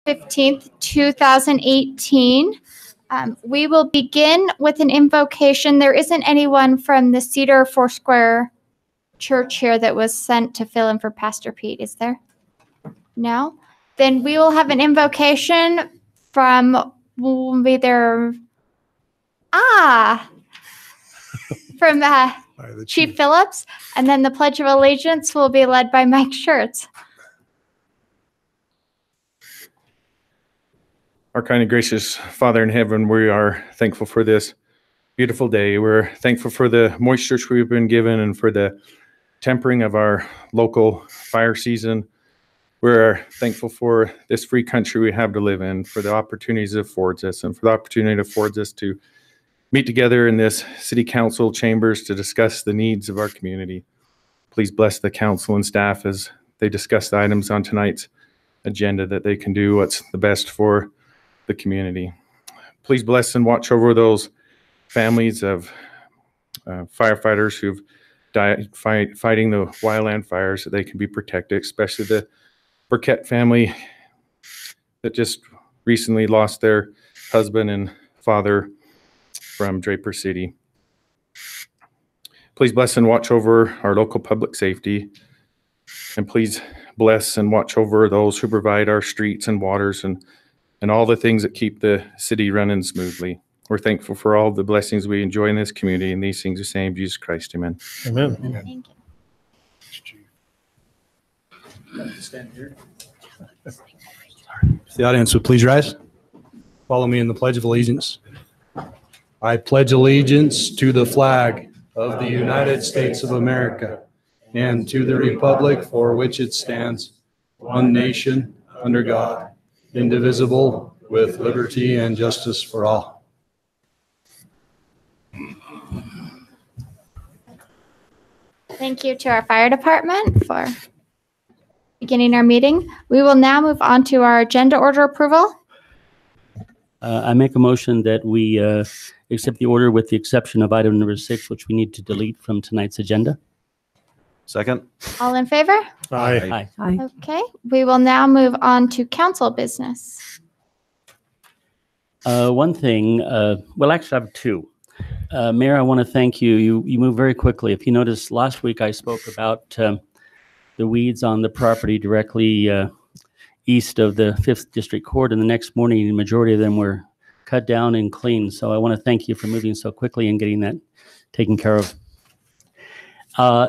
15th, 2018. We will begin with an invocation. There isn't anyone from the Cedar Foursquare Church here that was sent to fill in for Pastor Pete, is there? No? Then we will have an invocation from either, from Chief Phillips, and then the Pledge of Allegiance will be led by Mike Schertz. Our kind and gracious Father in heaven, we are thankful for this beautiful day. We're thankful for the moisture we've been given and for the tempering of our local fire season. We're thankful for this free country we have to live in, for the opportunities it affords us, and for the opportunity it affords us to meet together in this city council chambers to discuss the needs of our community. Please bless the council and staff as they discuss the items on tonight's agenda, that they can do what's the best for the community. Please bless and watch over those families of firefighters who've died fighting the wildland fires, that they can be protected, especially the Burkett family that just recently lost their husband and father from Draper City. Please bless and watch over our local public safety, and please bless and watch over those who provide our streets and waters and all the things that keep the city running smoothly. We're thankful for all the blessings we enjoy in this community, and these things we say in Jesus Christ. Amen. Amen. Thank you. Stand here. If the audience would please rise. Follow me in the Pledge of Allegiance. I pledge allegiance to the flag of the United States of America and to the republic for which it stands, one nation, under God, indivisible, with liberty and justice for all. Thank you to our fire department for beginning our meeting. We will now move on to our agenda order approval. I make a motion that we accept the order with the exception of item number 6, which we need to delete from tonight's agenda. Second. All in favor? Aye. Aye. Okay, we will now move on to council business. One thing, well, actually I have two. Mayor, I want to thank you. You moved very quickly. If you noticed, last week I spoke about the weeds on the property directly east of the 5th District Court, and the next morning the majority of them were cut down and cleaned. So I want to thank you for moving so quickly and getting that taken care of.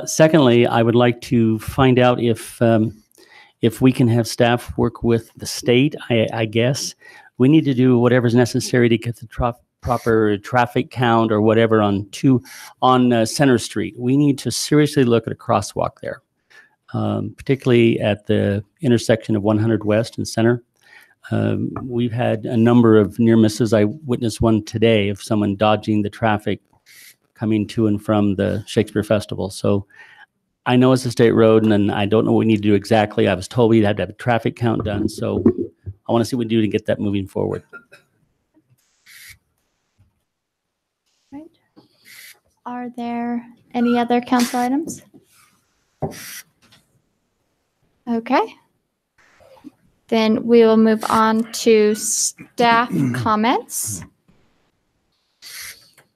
Secondly, I would like to find out if we can have staff work with the state. I guess we need to do whatever's necessary to get the proper traffic count or whatever on Center Street. We need to seriously look at a crosswalk there, particularly at the intersection of 100 West and Center. We've had a number of near misses. I witnessed one today of someone dodging the traffic coming to and from the Shakespeare Festival. So I know it's a state road, and I don't know what we need to do exactly. I was told we'd have to have a traffic count done. So I want to see what we do to get that moving forward. Right. Are there any other council items? Okay. Then we will move on to staff comments.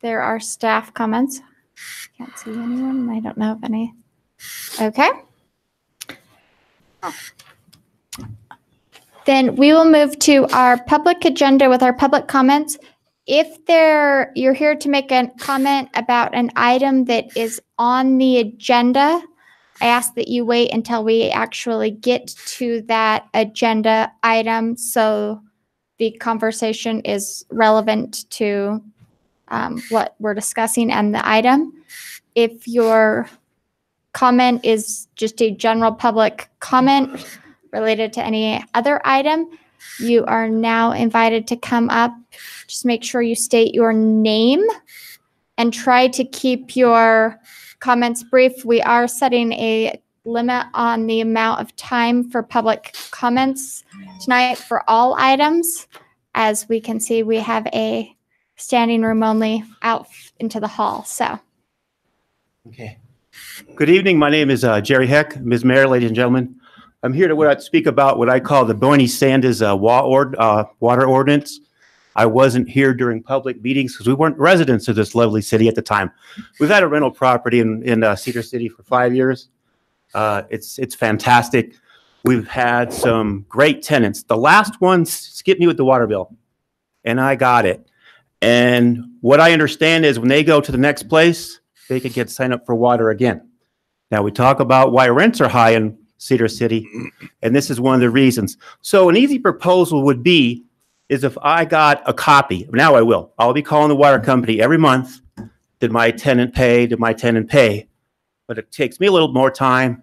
There are staff comments. Can't see anyone. I don't know of any. Okay. Then we will move to our public agenda with our public comments. If you're here to make a comment about an item that is on the agenda, I ask that you wait until we actually get to that agenda item so the conversation is relevant to what we're discussing and the item. If your comment is just a general public comment related to any other item, you are now invited to come up. Just make sure you state your name and try to keep your comments brief. We are setting a limit on the amount of time for public comments tonight for all items. As we can see, we have a standing room only out into the hall. So, okay. Good evening. My name is Jerry Heck. Ms. Mayor, ladies and gentlemen. I'm here to speak about what I call the Bernie Sanders water ordinance. I wasn't here during public meetings because we weren't residents of this lovely city at the time. We've had a rental property in Cedar City for 5 years. It's fantastic. We've had some great tenants. The last one skipped me with the water bill, and I got it. And what I understand is when they go to the next place, they could get signed up for water again. Now, we talk about why rents are high in Cedar City, and this is one of the reasons. So an easy proposal would be is if I got a copy, now I will. I'll be calling the water company every month. Did my tenant pay? Did my tenant pay? But it takes me a little more time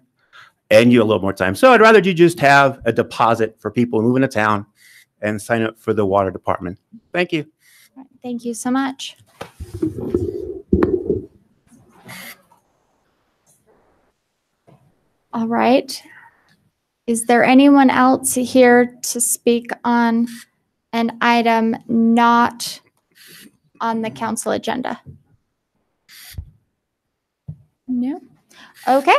and you a little more time. So I'd rather you just have a deposit for people moving to town and sign up for the water department. Thank you. Thank you so much. All right. Is there anyone else here to speak on an item not on the council agenda? No? Okay.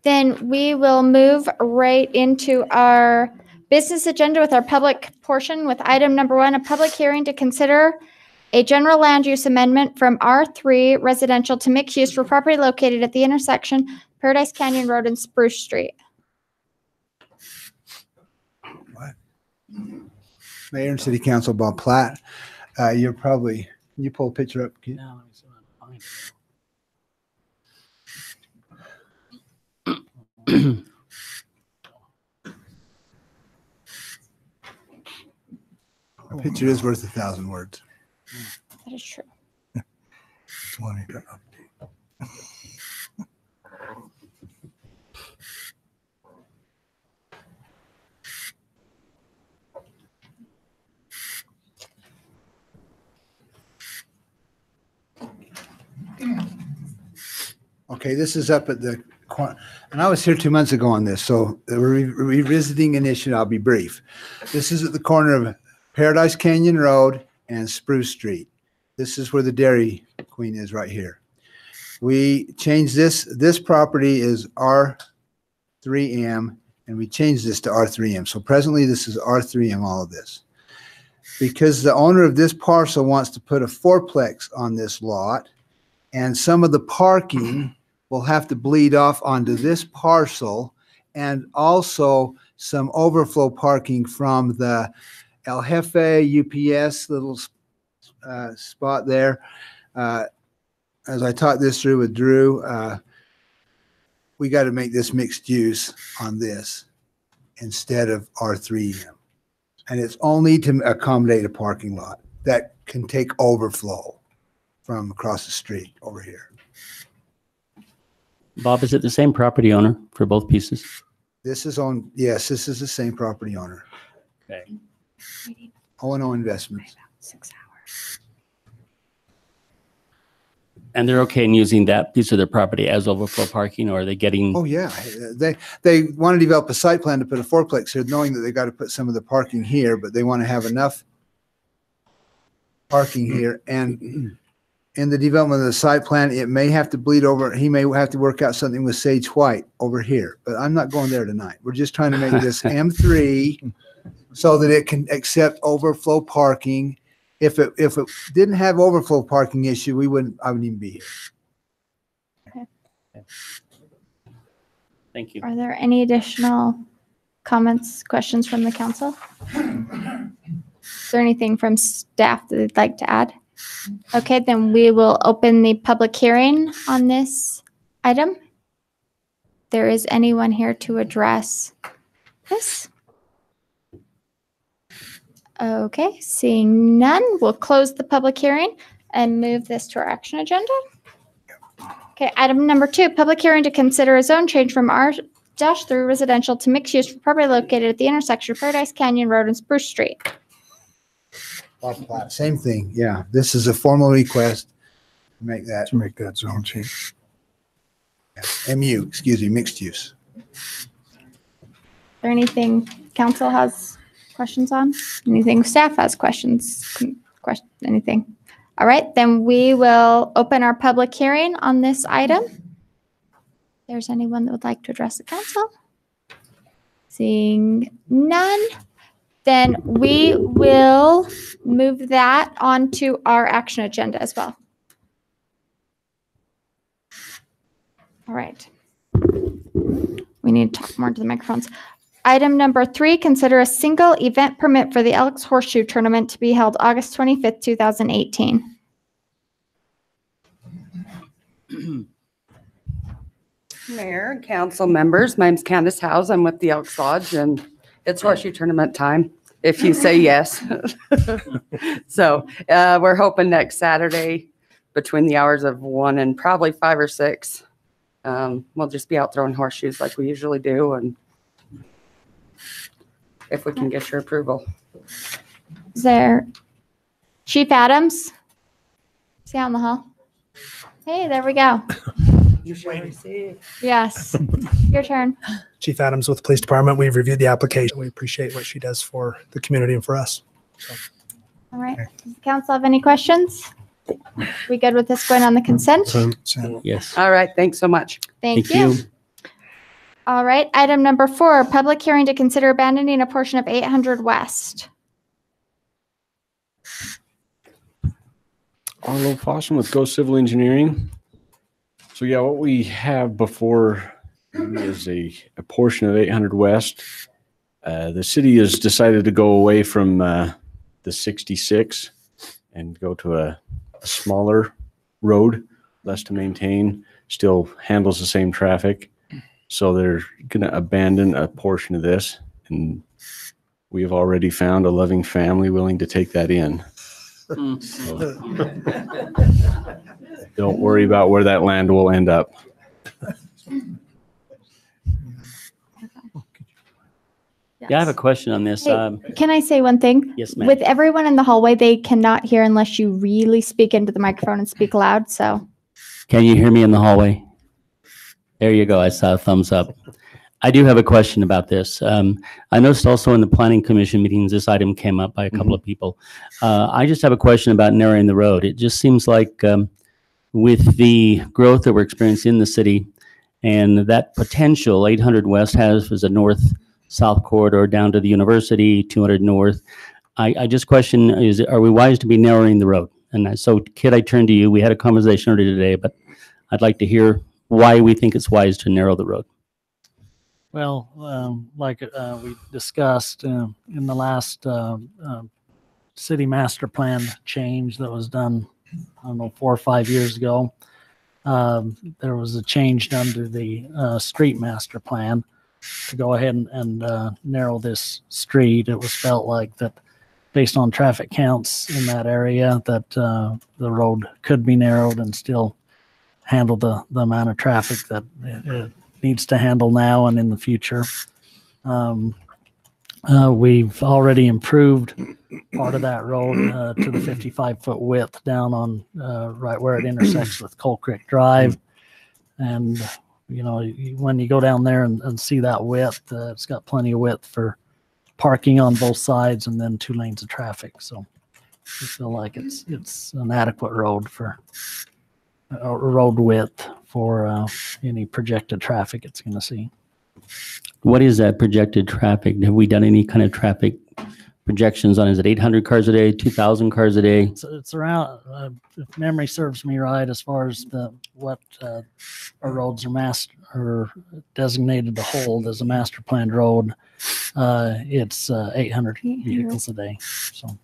Then we will move right into our business agenda with our public portion with item number 1, a public hearing to consider a general land use amendment from R3 residential to mixed use for property located at the intersection Paradise Canyon Road and Spruce Street. Mayor and City Council Bob Platt. You're probably, can you pull a picture up? Keith? No, let me see if I can find it. A picture is worth 1,000 words. That is true. It's one you can update. Okay, this is up at the, and I was here 2 months ago on this, so we're revisiting an issue. I'll be brief. This is at the corner of Paradise Canyon Road and Spruce Street. This is where the Dairy Queen is right here. We changed this. This property is R3M, and we changed this to R3M. So presently, this is R3M, all of this. Because the owner of this parcel wants to put a fourplex on this lot, and some of the parking will have to bleed off onto this parcel, and also some overflow parking from the El Jefe UPS little spot there. As I talked this through with Drew, we got to make this mixed use on this instead of R3M. And it's only to accommodate a parking lot that can take overflow from across the street over here. Bob, is it the same property owner for both pieces? This is on, yes, this is the same property owner. Okay. O&O Investments. 6 hours. And they're okay in using that piece of their property as overflow parking, or are they getting? Oh, yeah. They want to develop a site plan to put a fourplex here, knowing that they got to put some of the parking here, but they want to have enough parking here. And in the development of the site plan, it may have to bleed over. He may have to work out something with Sage White over here, but I'm not going there tonight. We're just trying to make this M3 so that it can accept overflow parking. If it didn't have overflow parking issue, I wouldn't even be here. Okay. Thank you. Are there any additional comments, questions from the council? Is there anything from staff that they'd like to add? Okay, then we will open the public hearing on this item. There is anyone here to address this? Okay, seeing none, we'll close the public hearing and move this to our action agenda. Okay, item number 2, public hearing to consider a zone change from R-3 residential to mixed use for property located at the intersection of Paradise Canyon Road and Spruce Street. Same thing, yeah. This is a formal request to make that zone change. MU, excuse me, mixed use. Is there anything council has questions on? Anything staff has questions? Anything? All right, then we will open our public hearing on this item. If there's anyone that would like to address the council? Seeing none, then we will move that onto our action agenda as well. All right. We need to talk more to the microphones. Item number 3, consider a single event permit for the Elks Horseshoe Tournament to be held August 25th, 2018. Mayor and council members, my name's Candace Howes. I'm with the Elks Lodge, and it's horseshoe tournament time, if you say yes. So we're hoping next Saturday between the hours of 1 and probably 5 or 6. We'll just be out throwing horseshoes like we usually do, and if we can get your approval. Is there Chief Adams? Is he out in the hall? Hey, there we go. You should receive. Yes, your turn. Chief Adams with the Police Department. We've reviewed the application. We appreciate what she does for the community and for us. All right. Does the council have any questions? We good with this going on the consent? Yes. All right, thanks so much. Thank you. All right. Item number 4, public hearing to consider abandoning a portion of 800 West. Arlo Fossum with Go Civil Engineering. So yeah, what we have before is a portion of 800 West. The city has decided to go away from the 66 and go to a smaller road, less to maintain, still handles the same traffic. So they're going to abandon a portion of this, and we have already found a loving family willing to take that in. So, don't worry about where that land will end up. Yeah, I have a question on this. Hey, can I say one thing? Yes, ma'am. With everyone in the hallway, they cannot hear unless you really speak into the microphone and speak loud. So, Can you hear me in the hallway? There you go. I saw a thumbs up. I do have a question about this. I noticed also in the planning commission meetings, this item came up by a couple of people. I just have a question about narrowing the road. It just seems like with the growth that we're experiencing in the city and that potential 800 West has as a north-south corridor down to the university, 200 north. I just question, are we wise to be narrowing the road? And so, Kid, I turn to you. We had a conversation earlier today, but I'd like to hear why we think it's wise to narrow the road. Well, like we discussed in the last city master plan change that was done, I don't know, 4 or 5 years ago, there was a change done to the street master plan to go ahead and narrow this street. It was felt like that based on traffic counts in that area that the road could be narrowed and still handle the amount of traffic that it needs to handle now and in the future. We've already improved part of that road to the 55-foot width down on right where it intersects with Coal Creek Drive. And, you know, when you go down there and see that width, it's got plenty of width for parking on both sides and then 2 lanes of traffic. So we feel like it's an adequate road for road width for any projected traffic it's going to see. What is that projected traffic? Have we done any kind of traffic projections on? Is it 800 cars a day, 2,000 cars a day? It's around, if memory serves me right, as far as what our roads are designated to hold as a master planned road. It's 800 vehicles a day. So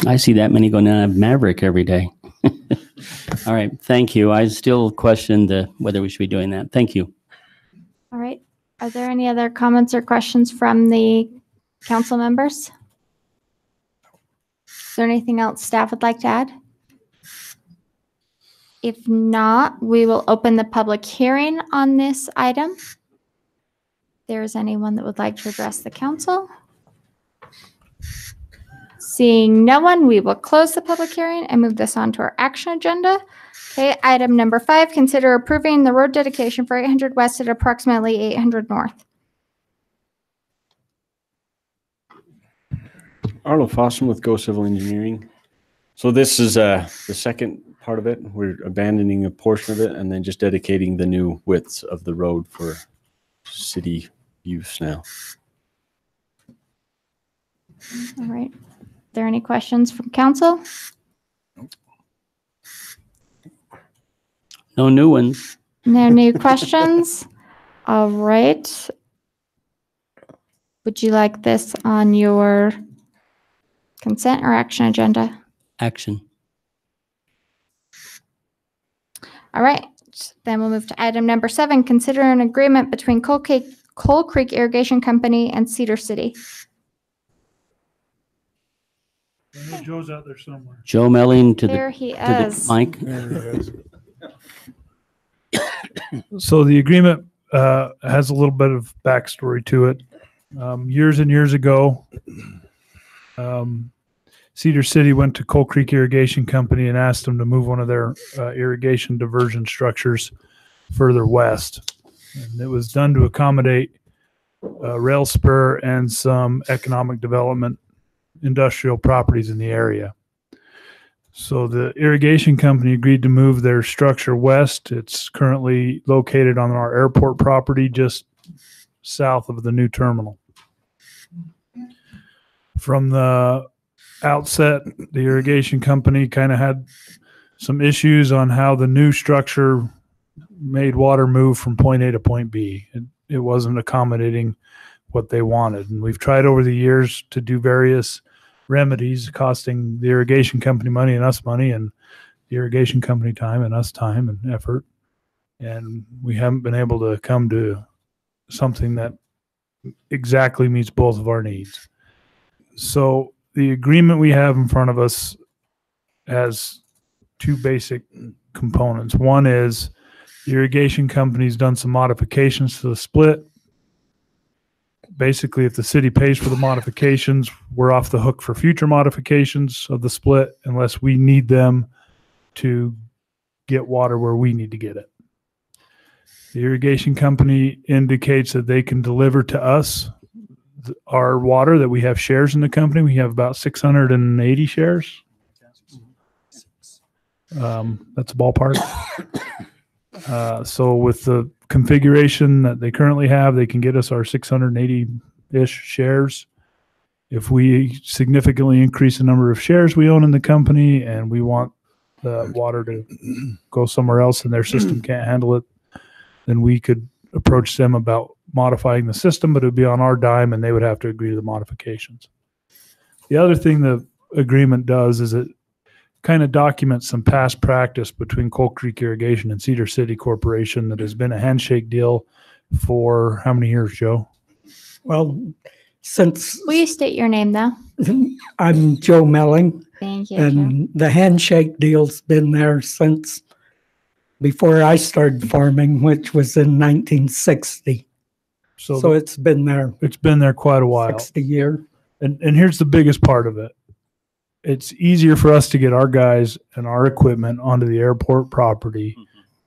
I see that many going down Maverick every day. All right, thank you. I still question whether we should be doing that. Thank you. all right. Are there any other comments or questions from the council members? Is there anything else staff would like to add? If not, we will open the public hearing on this item. If there is anyone that would like to address the council? Seeing no one, we will close the public hearing and move this on to our action agenda. Okay, item number 5, consider approving the road dedication for 800 West at approximately 800 North. Arlo Fossum with Go Civil Engineering. So this is the second part of it. We're abandoning a portion of it and then just dedicating the new widths of the road for city use now. All right. Are there any questions from council? No new ones. No new questions? All right. Would you like this on your consent or action agenda? Action. All right. Then we'll move to item number 7. Consider an agreement between Coal Creek Irrigation Company and Cedar City. I know Joe's out there somewhere. Joe Melling to There the, he to the is. mic. So the agreement has a little bit of backstory to it. Years and years ago, Cedar City went to Coal Creek Irrigation Company and asked them to move one of their irrigation diversion structures further west. And it was done to accommodate rail spur and some economic development industrial properties in the area. So the irrigation company agreed to move their structure west. It's currently located on our airport property just south of the new terminal. From the outset, the irrigation company kind of had some issues on how the new structure made water move from point A to point B. It wasn't accommodating what they wanted. And we've tried over the years to do various remedies, costing the irrigation company money and us money, and the irrigation company time and us time and effort. And we haven't been able to come to something that exactly meets both of our needs. So the agreement we have in front of us has two basic components. One is the irrigation company's done some modifications to the split. Basically, if the city pays for the modifications, we're off the hook for future modifications of the split unless we need them to get water where we need to get it. The irrigation company indicates that they can deliver to us our water, that we have shares in the company. We have about 680 shares. That's a ballpark. So with the configuration that they currently have, they can get us our 680-ish shares. If we significantly increase the number of shares we own in the company and we want the water to go somewhere else and their system can't handle it, then we could approach them about modifying the system, but it would be on our dime and they would have to agree to the modifications. The other thing the agreement does is it kind of documents some past practice between Coal Creek Irrigation and Cedar City Corporation that has been a handshake deal for how many years, Joe? Well, since Will you state your name, though? I'm Joe Melling, Thank you. Joe. and the handshake deal's been there since before I started farming, which was in 1960. So it's been there It's been there quite a while. 60 years. And here's the biggest part of it. It's easier for us to get our guys and our equipment onto the airport property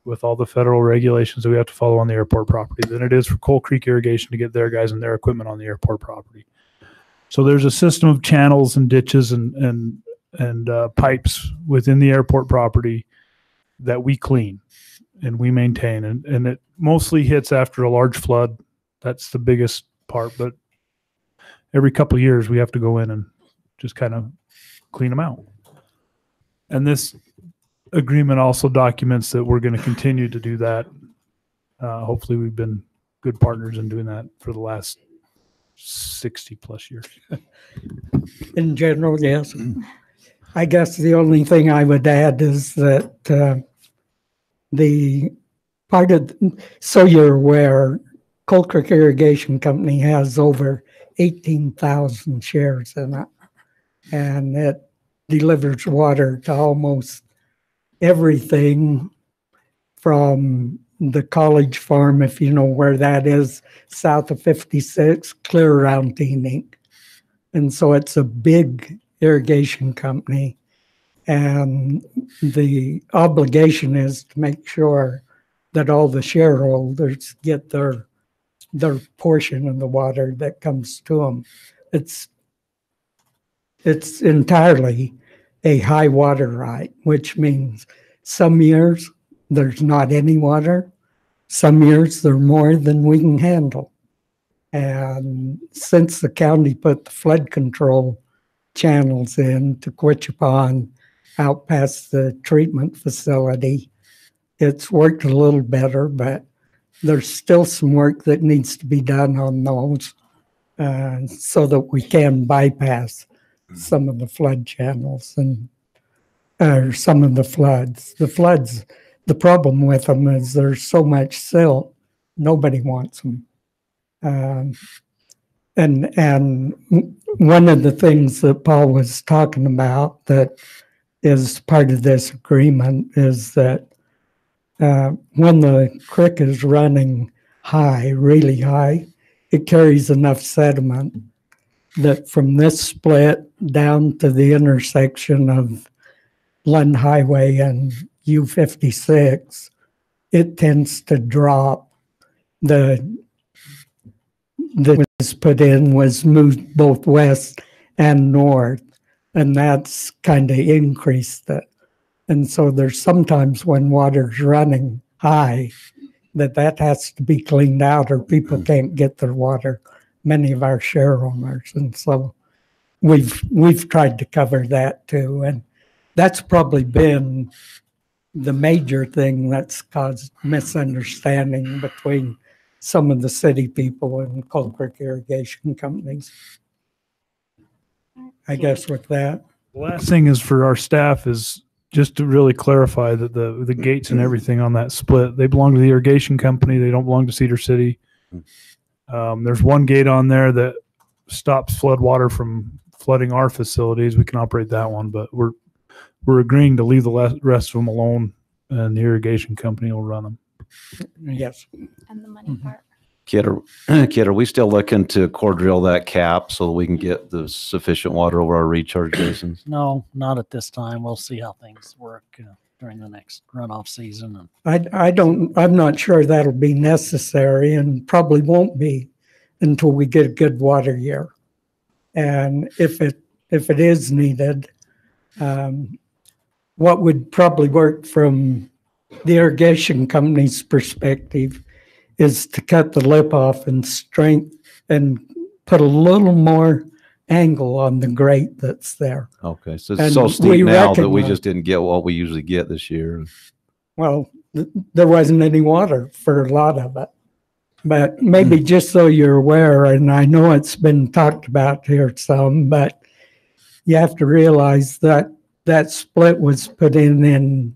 with all the federal regulations that we have to follow on the airport property than it is for Coal Creek Irrigation to get their guys and their equipment on the airport property. So there's a system of channels and ditches and pipes within the airport property that we clean and we maintain. And it mostly hits after a large flood. That's the biggest part. But every couple of years, we have to go in and just kind of clean them out. And this agreement also documents that we're going to continue to do that. Hopefully we've been good partners in doing that for the last 60 plus years. In general, yes. I guess the only thing I would add is that the part of, so you're aware, Coal Creek Irrigation Company has over 18,000 shares in it. And it delivers water to almost everything from the college farm, if you know where that is, south of 56, clear around Teaneck. And so it's a big irrigation company. And the obligation is to make sure that all the shareholders get their portion of the water that comes to them. It's entirely a high water right, which means some years there's not any water. Some years there's more than we can handle. And since the county put the flood control channels in to Quitchupon out past the treatment facility, it's worked a little better, but there's still some work that needs to be done on those so that we can bypass some of the flood channels and some of the floods. The floods, the problem with them is there's so much silt, nobody wants them. And one of the things that Paul was talking about that is part of this agreement is that when the creek is running high, really high, it carries enough sediment that from this split down to the intersection of Lund Highway and U-56, it tends to drop. The was put in was moved both west and north, and that's kind of increased it. And so there's sometimes when water's running high that has to be cleaned out or people can't get their water, many of our share owners. And so we've tried to cover that too. And that's probably been the major thing that's caused misunderstanding between some of the city people and Cold Creek irrigation companies. I guess with that. The last thing is for our staff is just to really clarify that the gates and everything on that split, they belong to the irrigation company. They don't belong to Cedar City. There's one gate on there that stops flood water from flooding our facilities. We can operate that one, but we're agreeing to leave the rest of them alone, and the irrigation company will run them. Yes. And the money part. Kid, are we still looking to core drill that cap so that we can get the sufficient water over our recharge basins? No, not at this time. We'll see how things work during the next runoff season. I'm not sure that'll be necessary and probably won't be until we get a good water year. And if it is needed, what would probably work from the irrigation company's perspective is to cut the lip off and strength and put a little more angle on the grate that's there. Okay, so it's so steep now that we just didn't get what we usually get this year. Well, there wasn't any water for a lot of it. But maybe just so you're aware, and I know it's been talked about here some, but you have to realize that that split was put in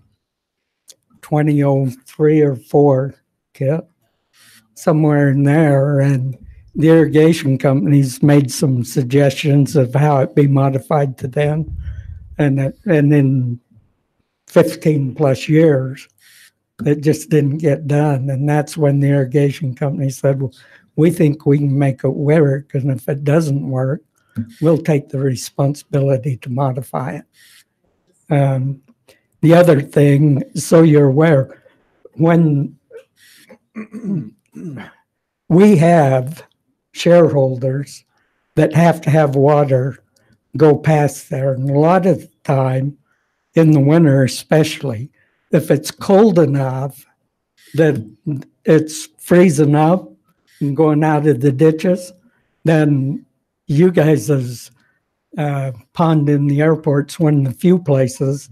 2003 or 4, Kit, somewhere in there, and the irrigation companies made some suggestions of how it be modified to then, and in 15 plus years, it just didn't get done. And that's when the irrigation company said, well, we think we can make it work, and if it doesn't work, we'll take the responsibility to modify it. The other thing, so you're aware, when we have shareholders that have to have water go past there, and a lot of the time, in the winter especially, if it's cold enough that it's freezing up and going out of the ditches, then you guys' pond in the airport's one of the few places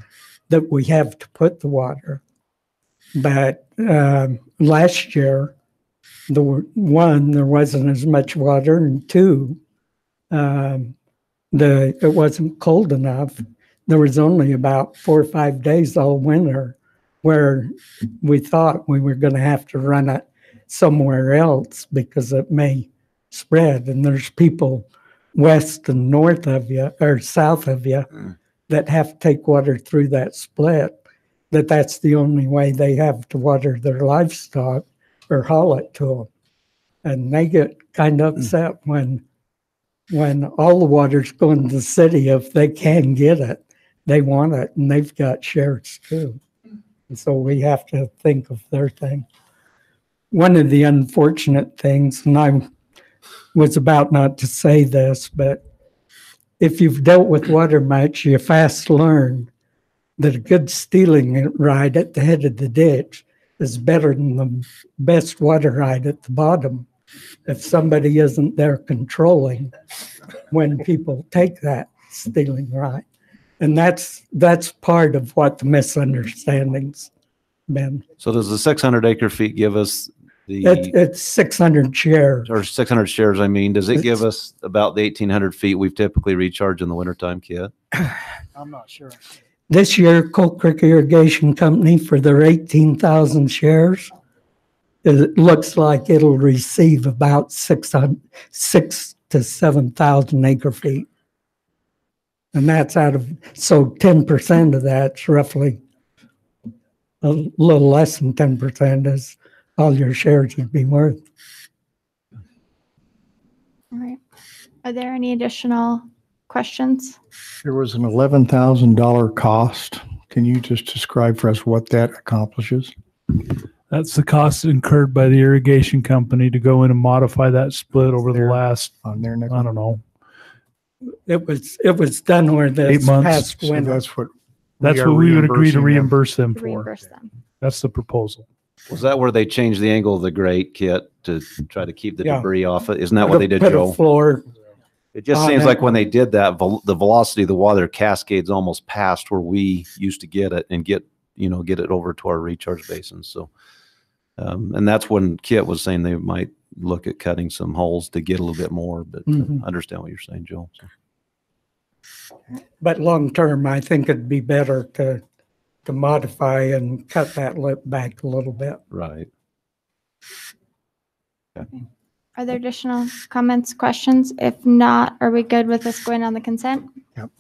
that we have to put the water. But last year, there wasn't as much water, and 2, it wasn't cold enough. There was only about 4 or 5 days all winter where we thought we were going to have to run it somewhere else because it may spread. And there's people west and north of you or south of you that have to take water through that split, that's the only way they have to water their livestock or haul it to them. And they get kind of upset when all the water's going to the city. If they can get it, they want it, and they've got shares too. And so we have to think of their thing. One of the unfortunate things, and I was about not to say this, but if you've dealt with water much, you fast learn that a good stealing ride at the head of the ditch is better than the best water ride at the bottom, if somebody isn't there controlling when people take that stealing right. And that's part of what the misunderstanding's been. So does the 600 acre feet give us It's 600 shares. or 600 shares, I mean, does it give us about the 1,800 feet we've typically recharged in the wintertime, Kit? I'm not sure. This year, Coal Creek Irrigation Company, for their 18,000 shares, it looks like it'll receive about 6 to 7,000 acre feet. And that's so 10% of that's roughly a little less than 10% is all your shares would be worth. All right. Are there any additional questions? There was an $11,000 cost. Can you just describe for us what that accomplishes? That's the cost incurred by the irrigation company to go in and modify that split over the last, On their I don't know, It was done over 8 this months. past So winter. that's what. That's are what we would agree to reimbursing them. reimburse them To for. reimburse them. That's the proposal. Was that where they changed the angle of the grate, Kit, to try to keep the Yeah. debris off it? Isn't that what they did, Put a Joe? floor. It just on seems it. like when they did that, the velocity of the water cascades almost past where we used to get it and get it over to our recharge basins. So, and that's when Kit was saying they might look at cutting some holes to get a little bit more, but I understand what you're saying, Joe. So. But long term, I think it'd be better to modify and cut that lip back a little bit. Right. Are there additional comments, questions? If not, are we good with this going on the consent? Yep.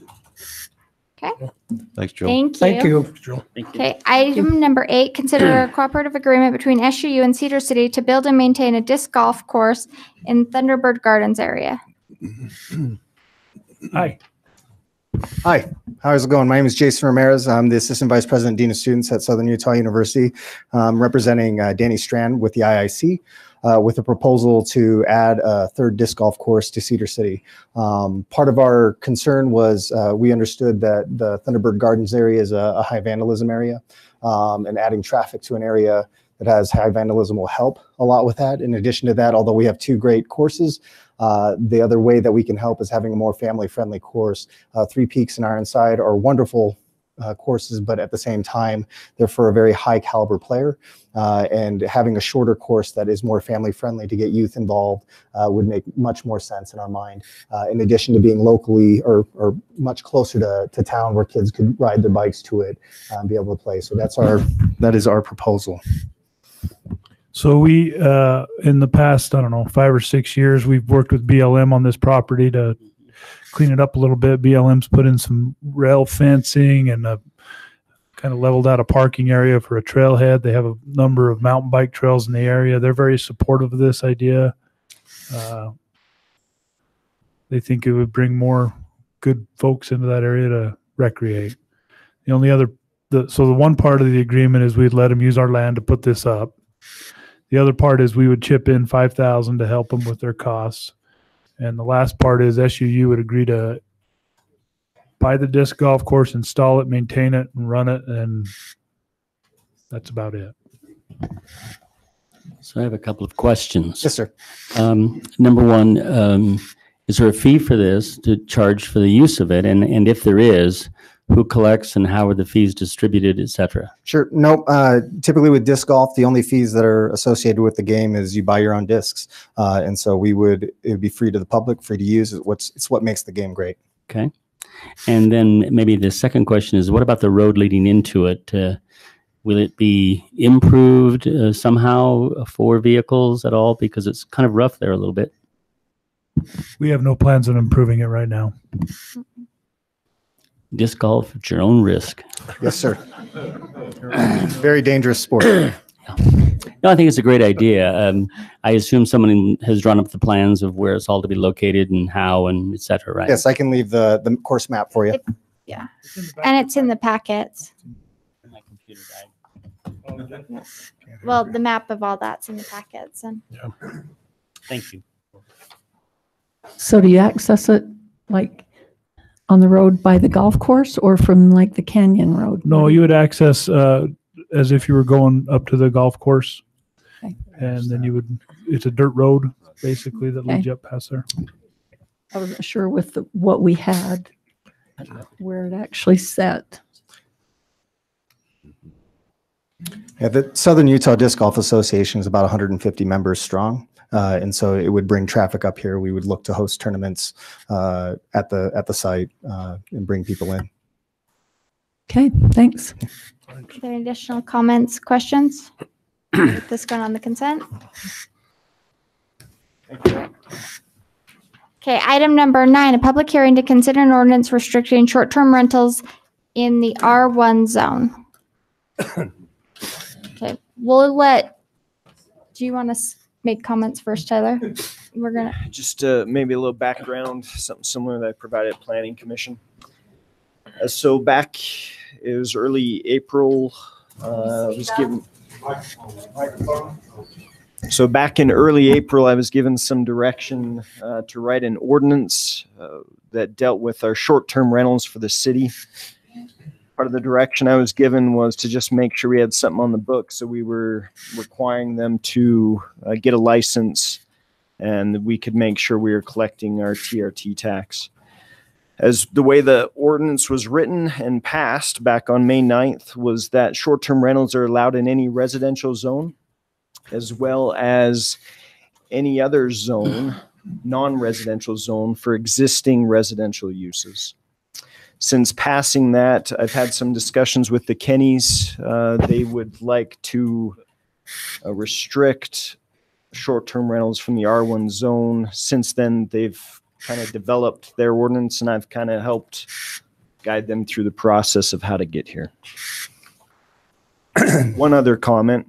Okay, Thanks, Joe. thank you. Thank you. Okay, item number 8, consider a cooperative agreement between SUU and Cedar City to build and maintain a disc golf course in Thunderbird Gardens area. Hi. Hi, how's it going? My name is Jason Ramirez. I'm the Assistant Vice President, Dean of Students at Southern Utah University, representing Danny Strand with the IIC with a proposal to add a third disc golf course to Cedar City. Part of our concern was we understood that the Thunderbird Gardens area is a high vandalism area, and adding traffic to an area that has high vandalism will help a lot with that. In addition to that, although we have 2 great courses, the other way that we can help is having a more family-friendly course. Three Peaks and Ironside are wonderful courses, but at the same time, they're for a very high caliber player. And having a shorter course that is more family-friendly to get youth involved would make much more sense in our mind. In addition to being locally or much closer to town where kids could ride their bikes to it and be able to play. So that is our proposal. So we, in the past, I don't know, 5 or 6 years, we've worked with BLM on this property to clean it up a little bit. BLM's put in some rail fencing and kind of leveled out a parking area for a trailhead. They have a number of mountain bike trails in the area. They're very supportive of this idea. They think it would bring more good folks into that area to recreate. The only other, so the one part of the agreement is we'd let them use our land to put this up. The other part is we would chip in $5,000 to help them with their costs. And the last part is SUU would agree to buy the disc golf course, install it, maintain it, and run it. And that's about it. So I have a couple of questions. Yes, sir. Number one, is there a fee for this to charge for the use of it? And if there is, who collects and how are the fees distributed, et cetera? Sure. Nope. Typically with disc golf, the only fees that are associated with the game is you buy your own discs. And so it would be free to the public, free to use. It's what makes the game great. Okay. And then maybe the second question is, what about the road leading into it? Will it be improved somehow for vehicles at all? Because it's kind of rough there a little bit. We have no plans on improving it right now. Disc golf at your own risk. Yes, sir. Very dangerous sport. No, I think it's a great idea. I assume someone has drawn up the plans of where it's all to be located and how and et cetera, right? Yes, I can leave the course map for you. Yeah, and it's in the packets. My computer died. Well, the map of all that's in the packets. And Thank you. So do you access it like on the road by the golf course or from like the canyon road? No, you would access as if you were going up to the golf course. Okay. And then it's a dirt road basically that leads Okay. you up past there. I wasn't sure with what we had, where it actually set. Yeah, the Southern Utah Disc Golf Association is about 150 members strong. And so it would bring traffic up here. We would look to host tournaments at the site and bring people in. Okay, thanks. Are there any additional comments, questions? With this going on the consent? Okay, item number 9, a public hearing to consider an ordinance restricting short-term rentals in the R1 zone. Okay, do you want to make comments first, Tyler? We're gonna. Just maybe a little background, something similar that I provided at Planning Commission. So back, it was early April, So back in early April, I was given some direction to write an ordinance that dealt with our short-term rentals for the city. Part of the direction I was given was to just make sure we had something on the book. So we were requiring them to get a license and we could make sure we were collecting our TRT tax. As the way the ordinance was written and passed back on May 9th was that short-term rentals are allowed in any residential zone, as well as any other zone, non-residential zone for existing residential uses. Since passing that, I've had some discussions with the Kennys. They would like to restrict short-term rentals from the R1 zone. Since then, they've kind of developed their ordinance, and I've kind of helped guide them through the process of how to get here. One other comment.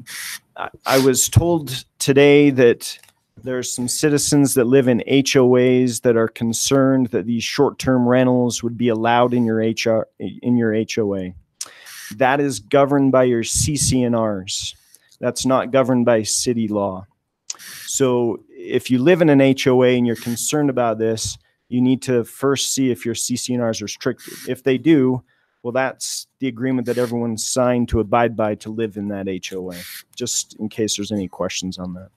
I was told today that there's some citizens that live in HOAs that are concerned that these short-term rentals would be allowed in your HOA. That is governed by your CC&Rs. That's not governed by city law. So if you live in an HOA and you're concerned about this, you need to first see if your CC&Rs are restricted. If they do, well, that's the agreement that everyone signed to abide by to live in that HOA, just in case there's any questions on that.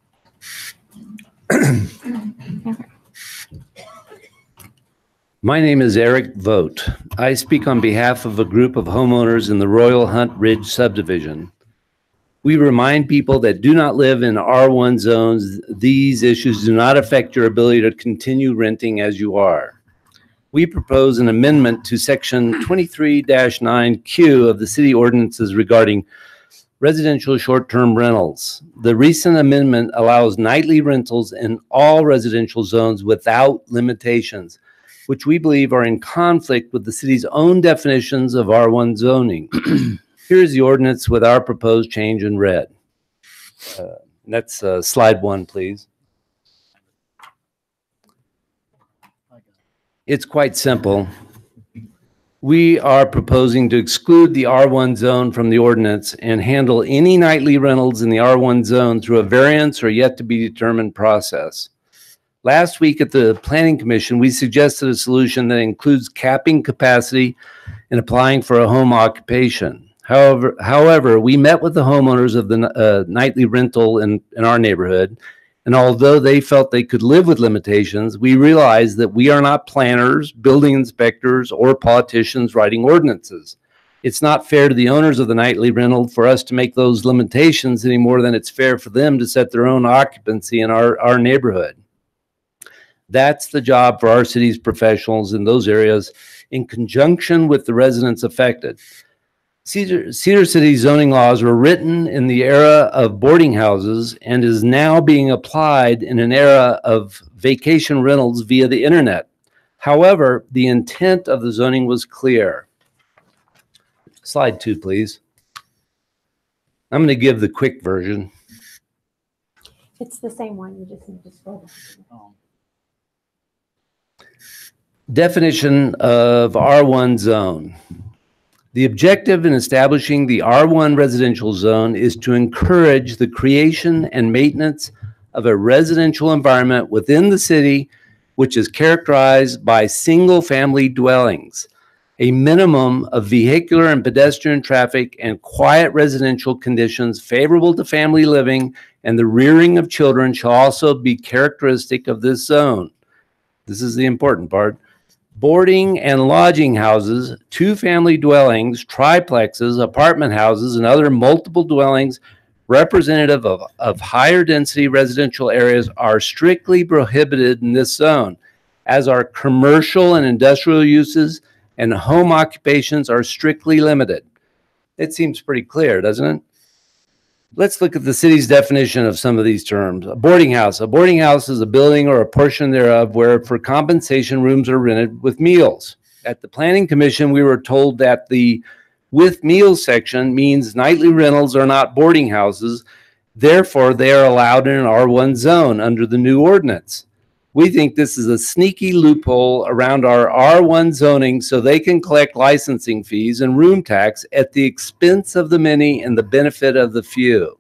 My name is Eric Vogt. I speak on behalf of a group of homeowners in the Royal Hunt Ridge subdivision. We remind people that do not live in R1 zones, these issues do not affect your ability to continue renting as you are. We propose an amendment to section 23-9Q of the city ordinances regarding residential short-term rentals. The recent amendment allows nightly rentals in all residential zones without limitations, which we believe are in conflict with the city's own definitions of R1 zoning. Here's the ordinance with our proposed change in red. That's slide 1, please. It's quite simple. We are proposing to exclude the R1 zone from the ordinance and handle any nightly rentals in the R1 zone through a variance or yet to be determined process. Last week at the Planning Commission, we suggested a solution that includes capping capacity and applying for a home occupation. However, we met with the homeowners of the nightly rental in our neighborhood, and although they felt they could live with limitations, we realized that we are not planners, building inspectors, or politicians writing ordinances. It's not fair to the owners of the nightly rental for us to make those limitations any more than it's fair for them to set their own occupancy in our neighborhood. That's the job for our city's professionals in those areas in conjunction with the residents affected. Cedar City zoning laws were written in the era of boarding houses and is now being applied in an era of vacation rentals via the internet. However, the intent of the zoning was clear. Slide 2, please. I'm going to give the quick version. It's the same one, you just need to scroll down. Definition of R1 zone. The objective in establishing the R1 residential zone is to encourage the creation and maintenance of a residential environment within the city, which is characterized by single-family dwellings, a minimum of vehicular and pedestrian traffic, and quiet residential conditions favorable to family living and the rearing of children shall also be characteristic of this zone. This is the important part. Boarding and lodging houses, two-family dwellings, triplexes, apartment houses, and other multiple dwellings representative of higher density residential areas are strictly prohibited in this zone, as are commercial and industrial uses, and home occupations are strictly limited. It seems pretty clear, doesn't it? Let's look at the city's definition of some of these terms. A boarding house. A boarding house is a building or a portion thereof where for compensation rooms are rented with meals. At the Planning Commission, we were told that the with meals section means nightly rentals are not boarding houses. Therefore, they are allowed in an R1 zone under the new ordinance. We think this is a sneaky loophole around our R1 zoning so they can collect licensing fees and room tax at the expense of the many and the benefit of the few.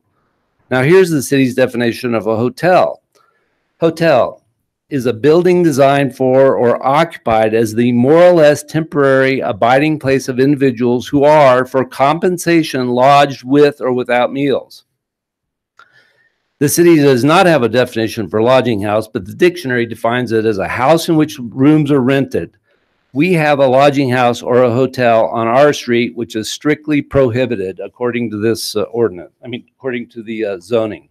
Now, here's the city's definition of a hotel. Hotel is a building designed for or occupied as the more or less temporary abiding place of individuals who are, for compensation, lodged with or without meals. The city does not have a definition for lodging house, but the dictionary defines it as a house in which rooms are rented. We have a lodging house or a hotel on our street, which is strictly prohibited according to this ordinance. According to the zoning.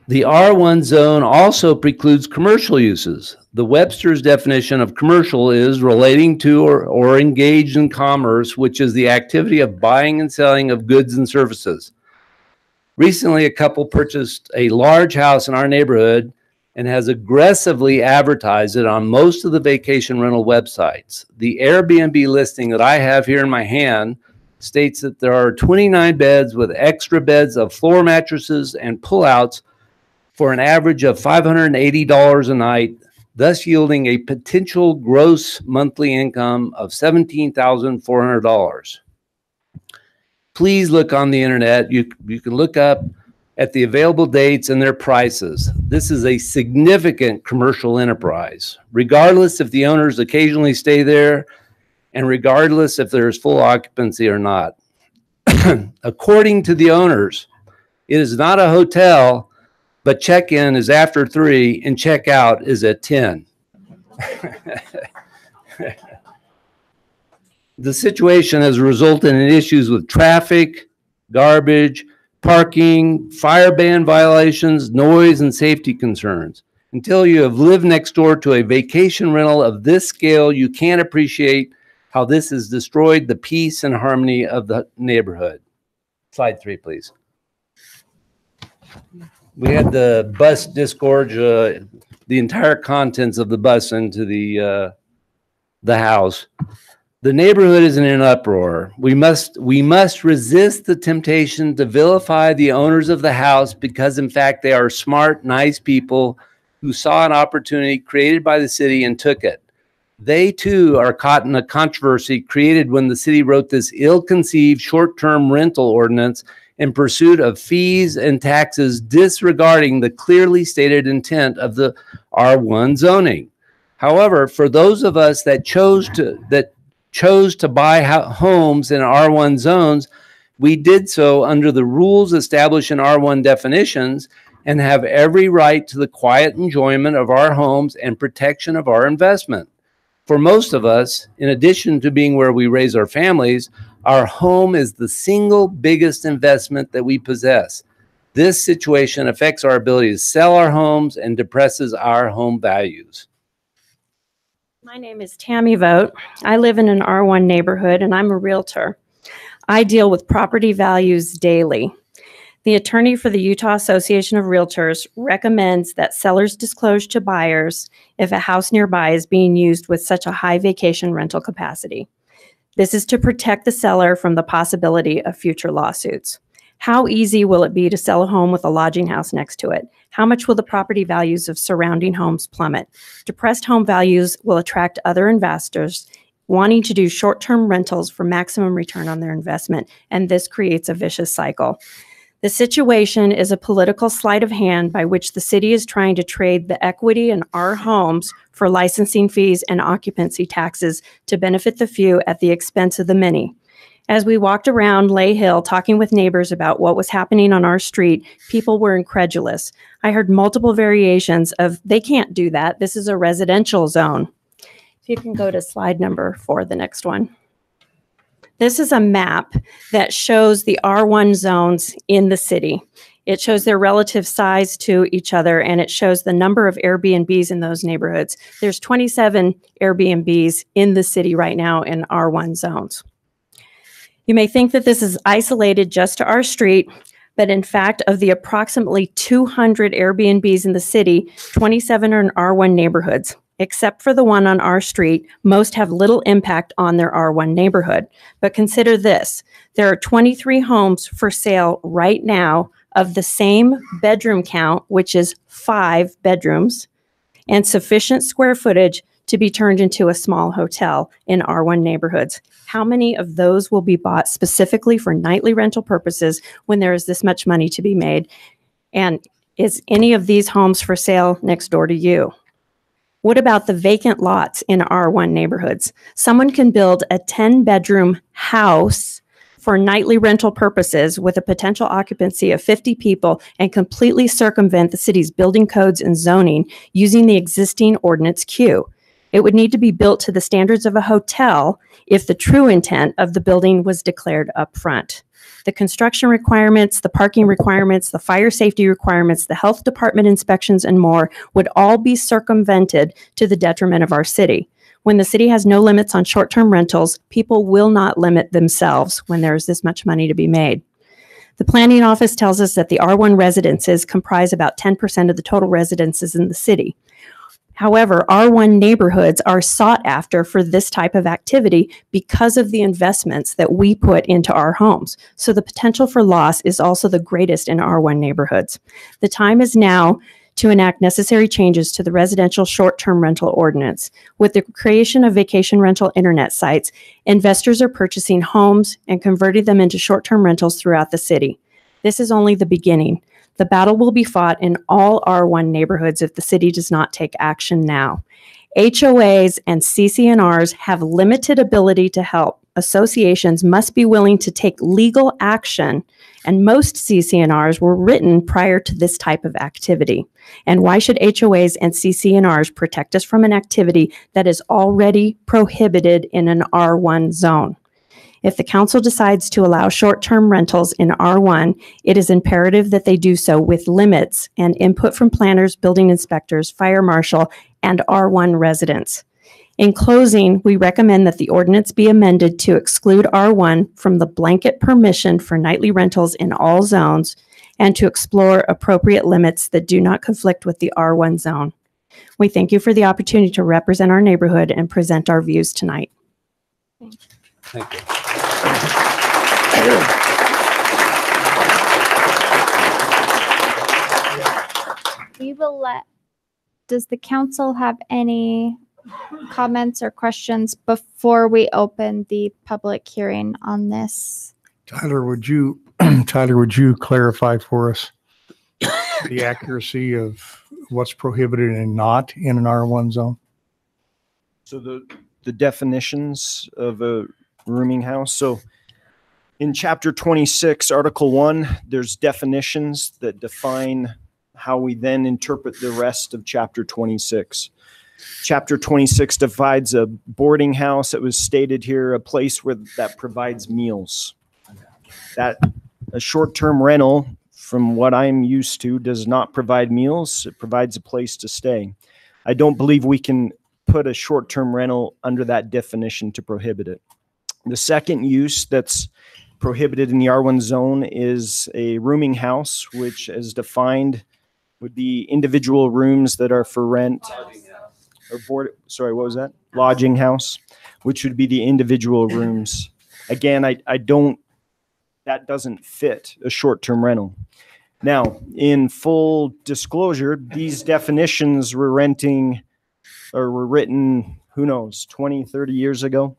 The R1 zone also precludes commercial uses. The Webster's definition of commercial is relating to or engaged in commerce, which is the activity of buying and selling of goods and services. Recently, a couple purchased a large house in our neighborhood and has aggressively advertised it on most of the vacation rental websites. The Airbnb listing that I have here in my hand states that there are 29 beds with extra beds of floor mattresses and pullouts for an average of $580 a night, thus yielding a potential gross monthly income of $17,400. Please look on the internet. You can look up at the available dates and their prices. This is a significant commercial enterprise, regardless if the owners occasionally stay there and regardless if there's full occupancy or not. According to the owners, it is not a hotel, but check-in is after 3 and check-out is at 10. The situation has resulted in issues with traffic, garbage, parking, fire ban violations, noise, and safety concerns. Until you have lived next door to a vacation rental of this scale, you can't appreciate how this has destroyed the peace and harmony of the neighborhood. Slide 3, please. We had the bus disgorge the entire contents of the bus into the house. The neighborhood is in an uproar. We must resist the temptation to vilify the owners of the house because, in fact, they are smart, nice people who saw an opportunity created by the city and took it. They, too, are caught in a controversy created when the city wrote this ill-conceived short-term rental ordinance in pursuit of fees and taxes, disregarding the clearly stated intent of the R1 zoning. However, for those of us that chose to buy homes in R1 zones, we did so under the rules established in R1 definitions and have every right to the quiet enjoyment of our homes and protection of our investment. For most of us, in addition to being where we raise our families, our home is the single biggest investment that we possess. This situation affects our ability to sell our homes and depresses our home values. My name is Tammy Vogt. I live in an R1 neighborhood and I'm a realtor. I deal with property values daily. The attorney for the Utah Association of Realtors recommends that sellers disclose to buyers if a house nearby is being used with such a high vacation rental capacity. This is to protect the seller from the possibility of future lawsuits. How easy will it be to sell a home with a lodging house next to it? How much will the property values of surrounding homes plummet? Depressed home values will attract other investors wanting to do short-term rentals for maximum return on their investment, and this creates a vicious cycle. The situation is a political sleight of hand by which the city is trying to trade the equity in our homes for licensing fees and occupancy taxes to benefit the few at the expense of the many. As we walked around Lay Hill talking with neighbors about what was happening on our street, people were incredulous. I heard multiple variations of, they can't do that. This is a residential zone. If you can go to slide number 4, the next one. This is a map that shows the R1 zones in the city. It shows their relative size to each other, and it shows the number of Airbnbs in those neighborhoods. There's 27 Airbnbs in the city right now in R1 zones. You may think that this is isolated just to our street, but in fact, of the approximately 200 Airbnbs in the city, 27 are in R1 neighborhoods. Except for the one on our street, most have little impact on their R1 neighborhood. But consider this, there are 23 homes for sale right now of the same bedroom count, which is 5 bedrooms, and sufficient square footage to be turned into a small hotel in R1 neighborhoods. How many of those will be bought specifically for nightly rental purposes when there is this much money to be made? And is any of these homes for sale next door to you? What about the vacant lots in R1 neighborhoods? Someone can build a 10-bedroom house for nightly rental purposes with a potential occupancy of 50 people and completely circumvent the city's building codes and zoning using the existing ordinance queue. It would need to be built to the standards of a hotel if the true intent of the building was declared up front. The construction requirements, the parking requirements, the fire safety requirements, the health department inspections, and more would all be circumvented to the detriment of our city. When the city has no limits on short-term rentals, people will not limit themselves when there is this much money to be made. The planning office tells us that the R1 residences comprise about 10% of the total residences in the city. However, R1 neighborhoods are sought after for this type of activity because of the investments that we put into our homes. So the potential for loss is also the greatest in R1 neighborhoods. The time is now to enact necessary changes to the residential short-term rental ordinance. With the creation of vacation rental internet sites, investors are purchasing homes and converting them into short-term rentals throughout the city. This is only the beginning. The battle will be fought in all R1 neighborhoods if the city does not take action now. HOAs and CCNRs have limited ability to help. Associations must be willing to take legal action, and most CCNRs were written prior to this type of activity. And why should HOAs and CCNRs protect us from an activity that is already prohibited in an R1 zone? If the council decides to allow short-term rentals in R1, it is imperative that they do so with limits and input from planners, building inspectors, fire marshal, and R1 residents. In closing, we recommend that the ordinance be amended to exclude R1 from the blanket permission for nightly rentals in all zones and to explore appropriate limits that do not conflict with the R1 zone. We thank you for the opportunity to represent our neighborhood and present our views tonight. Thank you. We will let, does the council have any comments or questions before we open the public hearing on this? Tyler, would you clarify for us the accuracy of what's prohibited and not in an R1 zone? So the definitions of a rooming house. So in chapter 26, article 1, there's definitions that define how we then interpret the rest of chapter 26. Chapter 26 divides a boarding house, that was stated here, a place that provides meals. That a short-term rental, from what I'm used to, does not provide meals. It provides a place to stay. I don't believe we can put a short-term rental under that definition to prohibit it. The second use that's prohibited in the R1 zone is a rooming house, which as defined would be individual rooms that are for rent. Or board, sorry, what was that? Lodging house, which would be the individual rooms. Again, that doesn't fit a short-term rental. Now, in full disclosure, these definitions were written, who knows, 20, 30 years ago.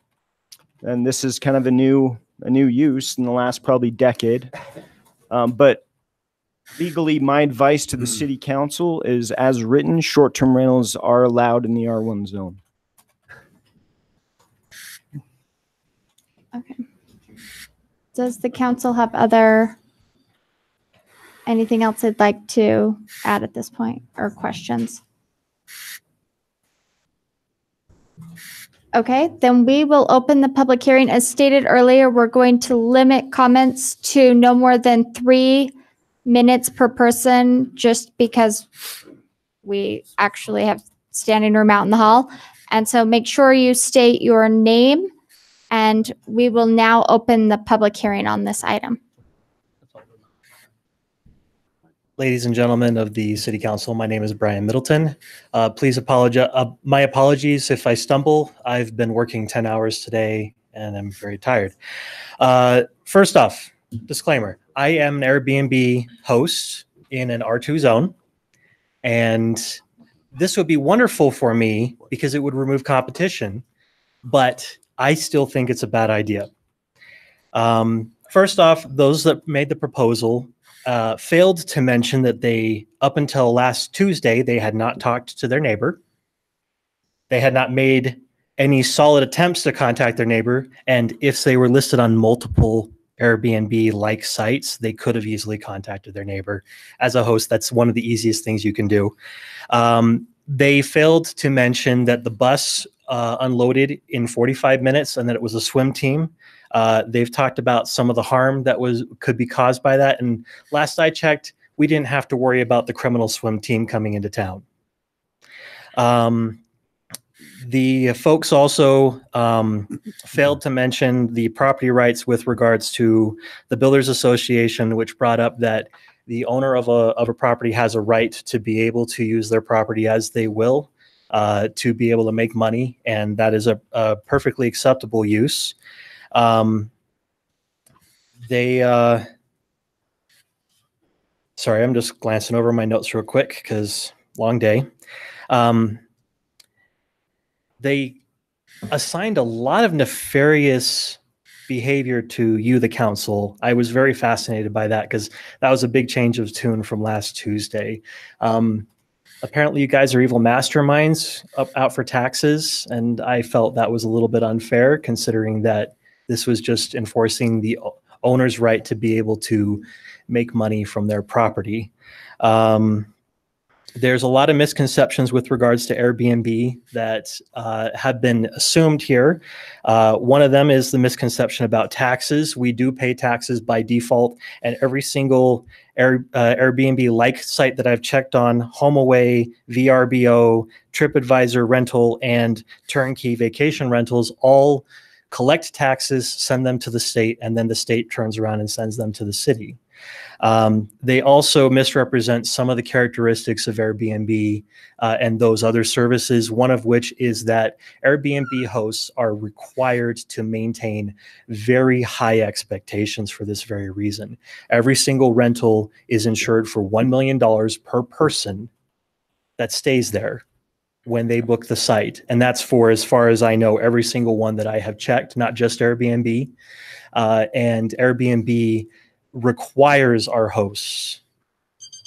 And this is kind of a new use in the last probably decade. But legally, my advice to the city council is, as written, short-term rentals are allowed in the R1 zone. Okay. Does the council have anything else they'd like to add at this point or questions? Okay, then we will open the public hearing. As stated earlier, we're going to limit comments to no more than 3 minutes per person, just because we actually have standing room out in the hall. And so make sure you state your name, and we will now open the public hearing on this item. Ladies and gentlemen of the City Council, my name is Brian Middleton. Please apologize. My apologies if I stumble. I've been working 10 hours today and I'm very tired. First off, disclaimer, I am an Airbnb host in an R2 zone, and this would be wonderful for me because it would remove competition, but I still think it's a bad idea. First off, those that made the proposal failed to mention that they, up until last Tuesday, they had not talked to their neighbor. They had not made any solid attempts to contact their neighbor. And if they were listed on multiple Airbnb-like sites, they could have easily contacted their neighbor. As a host, that's one of the easiest things you can do. They failed to mention that the bus unloaded in 45 minutes and that it was a swim team. They've talked about some of the harm that could be caused by that. And last I checked, we didn't have to worry about the criminal swim team coming into town. The folks also failed to mention the property rights with regards to the Builders Association, which brought up that the owner of a property has a right to be able to use their property as they will, to be able to make money, and that is a perfectly acceptable use. Sorry, I'm just glancing over my notes real quick because long day. They assigned a lot of nefarious behavior to you, the council. I was very fascinated by that because that was a big change of tune from last Tuesday. Apparently you guys are evil masterminds out for taxes, and I felt that was a little bit unfair considering that this was just enforcing the owner's right to be able to make money from their property. There's a lot of misconceptions with regards to Airbnb that have been assumed here. One of them is the misconception about taxes. We do pay taxes by default, and every single Airbnb-like site that I've checked on, HomeAway, VRBO, TripAdvisor rental, and Turnkey Vacation Rentals all collect taxes, send them to the state, and then the state turns around and sends them to the city. They also misrepresent some of the characteristics of Airbnb and those other services, one of which is that Airbnb hosts are required to maintain very high expectations for this very reason. Every single rental is insured for $1 million per person that stays there when they book the site. And that's for, as far as I know, every single one that I have checked, not just Airbnb. And Airbnb requires our hosts,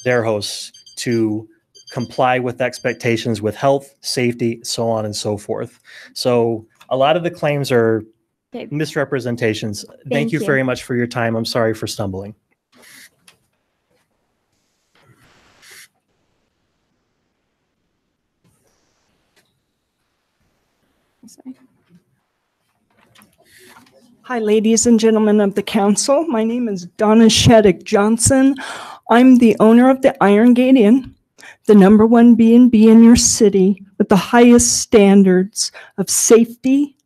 their hosts, to comply with expectations with health, safety, so on and so forth. So a lot of the claims are misrepresentations. Thank you very much for your time. I'm sorry for stumbling. Hi, ladies and gentlemen of the council. My name is Donna Sheddick Johnson. I'm the owner of the Iron Gate Inn, the #1 B&B in your city with the highest standards of safety,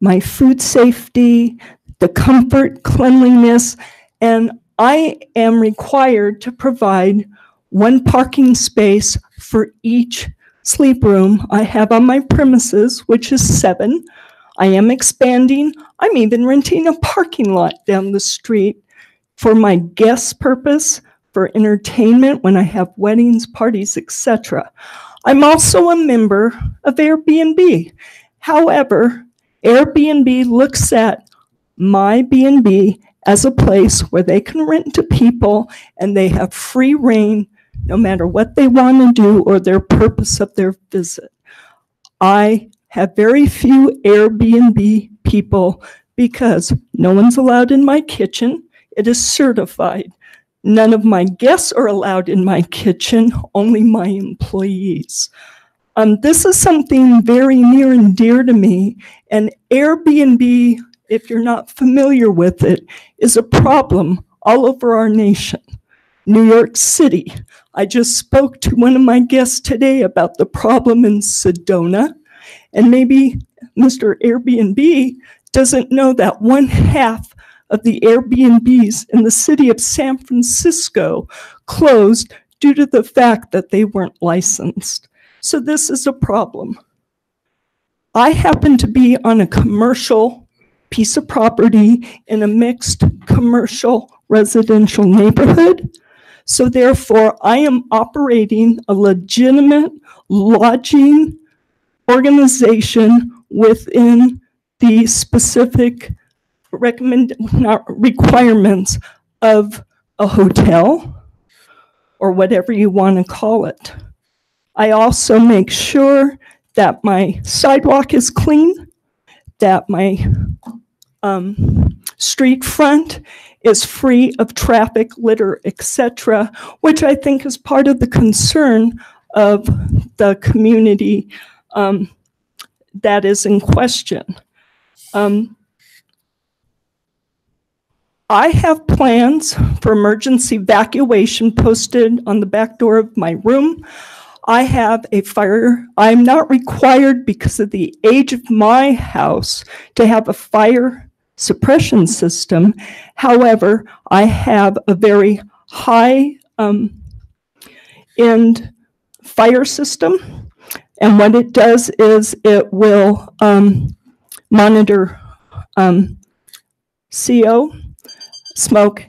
my food safety, the comfort, cleanliness, and I am required to provide 1 parking space for each sleep room I have on my premises, which is 7. I am expanding. I'm even renting a parking lot down the street for my guest purpose, for entertainment when I have weddings, parties, etc. I'm also a member of Airbnb. However, Airbnb looks at my B&B as a place where they can rent to people and they have free reign no matter what they want to do or their purpose of their visit. I have very few Airbnb people because no one's allowed in my kitchen. It is certified. None of my guests are allowed in my kitchen, only my employees. This is something very near and dear to me, and Airbnb, if you're not familiar with it, is a problem all over our nation. New York City. I just spoke to one of my guests today about the problem in Sedona, and maybe Mr. Airbnb doesn't know that 1/2 of the Airbnbs in the city of San Francisco closed due to the fact that they weren't licensed. So this is a problem. I happen to be on a commercial piece of property in a mixed commercial residential neighborhood. So therefore, I am operating a legitimate lodging organization within the specific requirements of a hotel or whatever you want to call it. I also make sure that my sidewalk is clean, that my street front is free of traffic, litter, etc., which I think is part of the concern of the community that is in question. I have plans for emergency evacuation posted on the back door of my room. I have a fire. I'm not required because of the age of my house to have a fire suppression system. However, I have a very high end fire system. And what it does is it will monitor CO, smoke,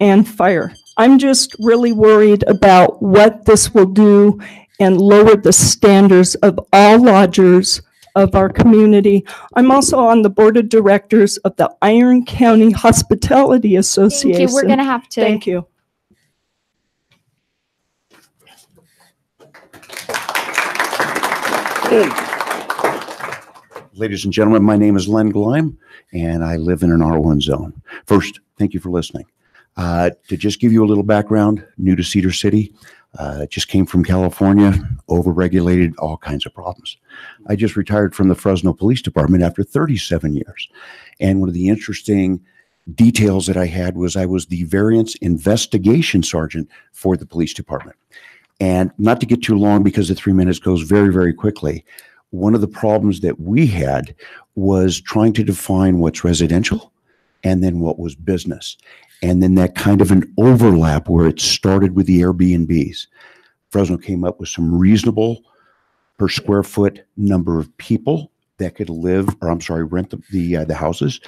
and fire. I'm just really worried about what this will do and lower the standards of all lodgers of our community. I'm also on the board of directors of the Iron County Hospitality Association. Thank you. We're going to have to. Thank you. Ladies and gentlemen, my name is Len Gleim, and I live in an R1 zone. First, thank you for listening. To just give you a little background, new to Cedar City, just came from California, overregulated, all kinds of problems. I just retired from the Fresno Police Department after 37 years. And one of the interesting details that I had was I was the variance investigation sergeant for the police department. And not to get too long because the 3 minutes goes very, very quickly. One of the problems that we had was trying to define what's residential and then what was business. And then that kind of an overlap where it started with the Airbnbs. Fresno came up with some reasonable per square foot number of people that could live, or I'm sorry, rent the houses.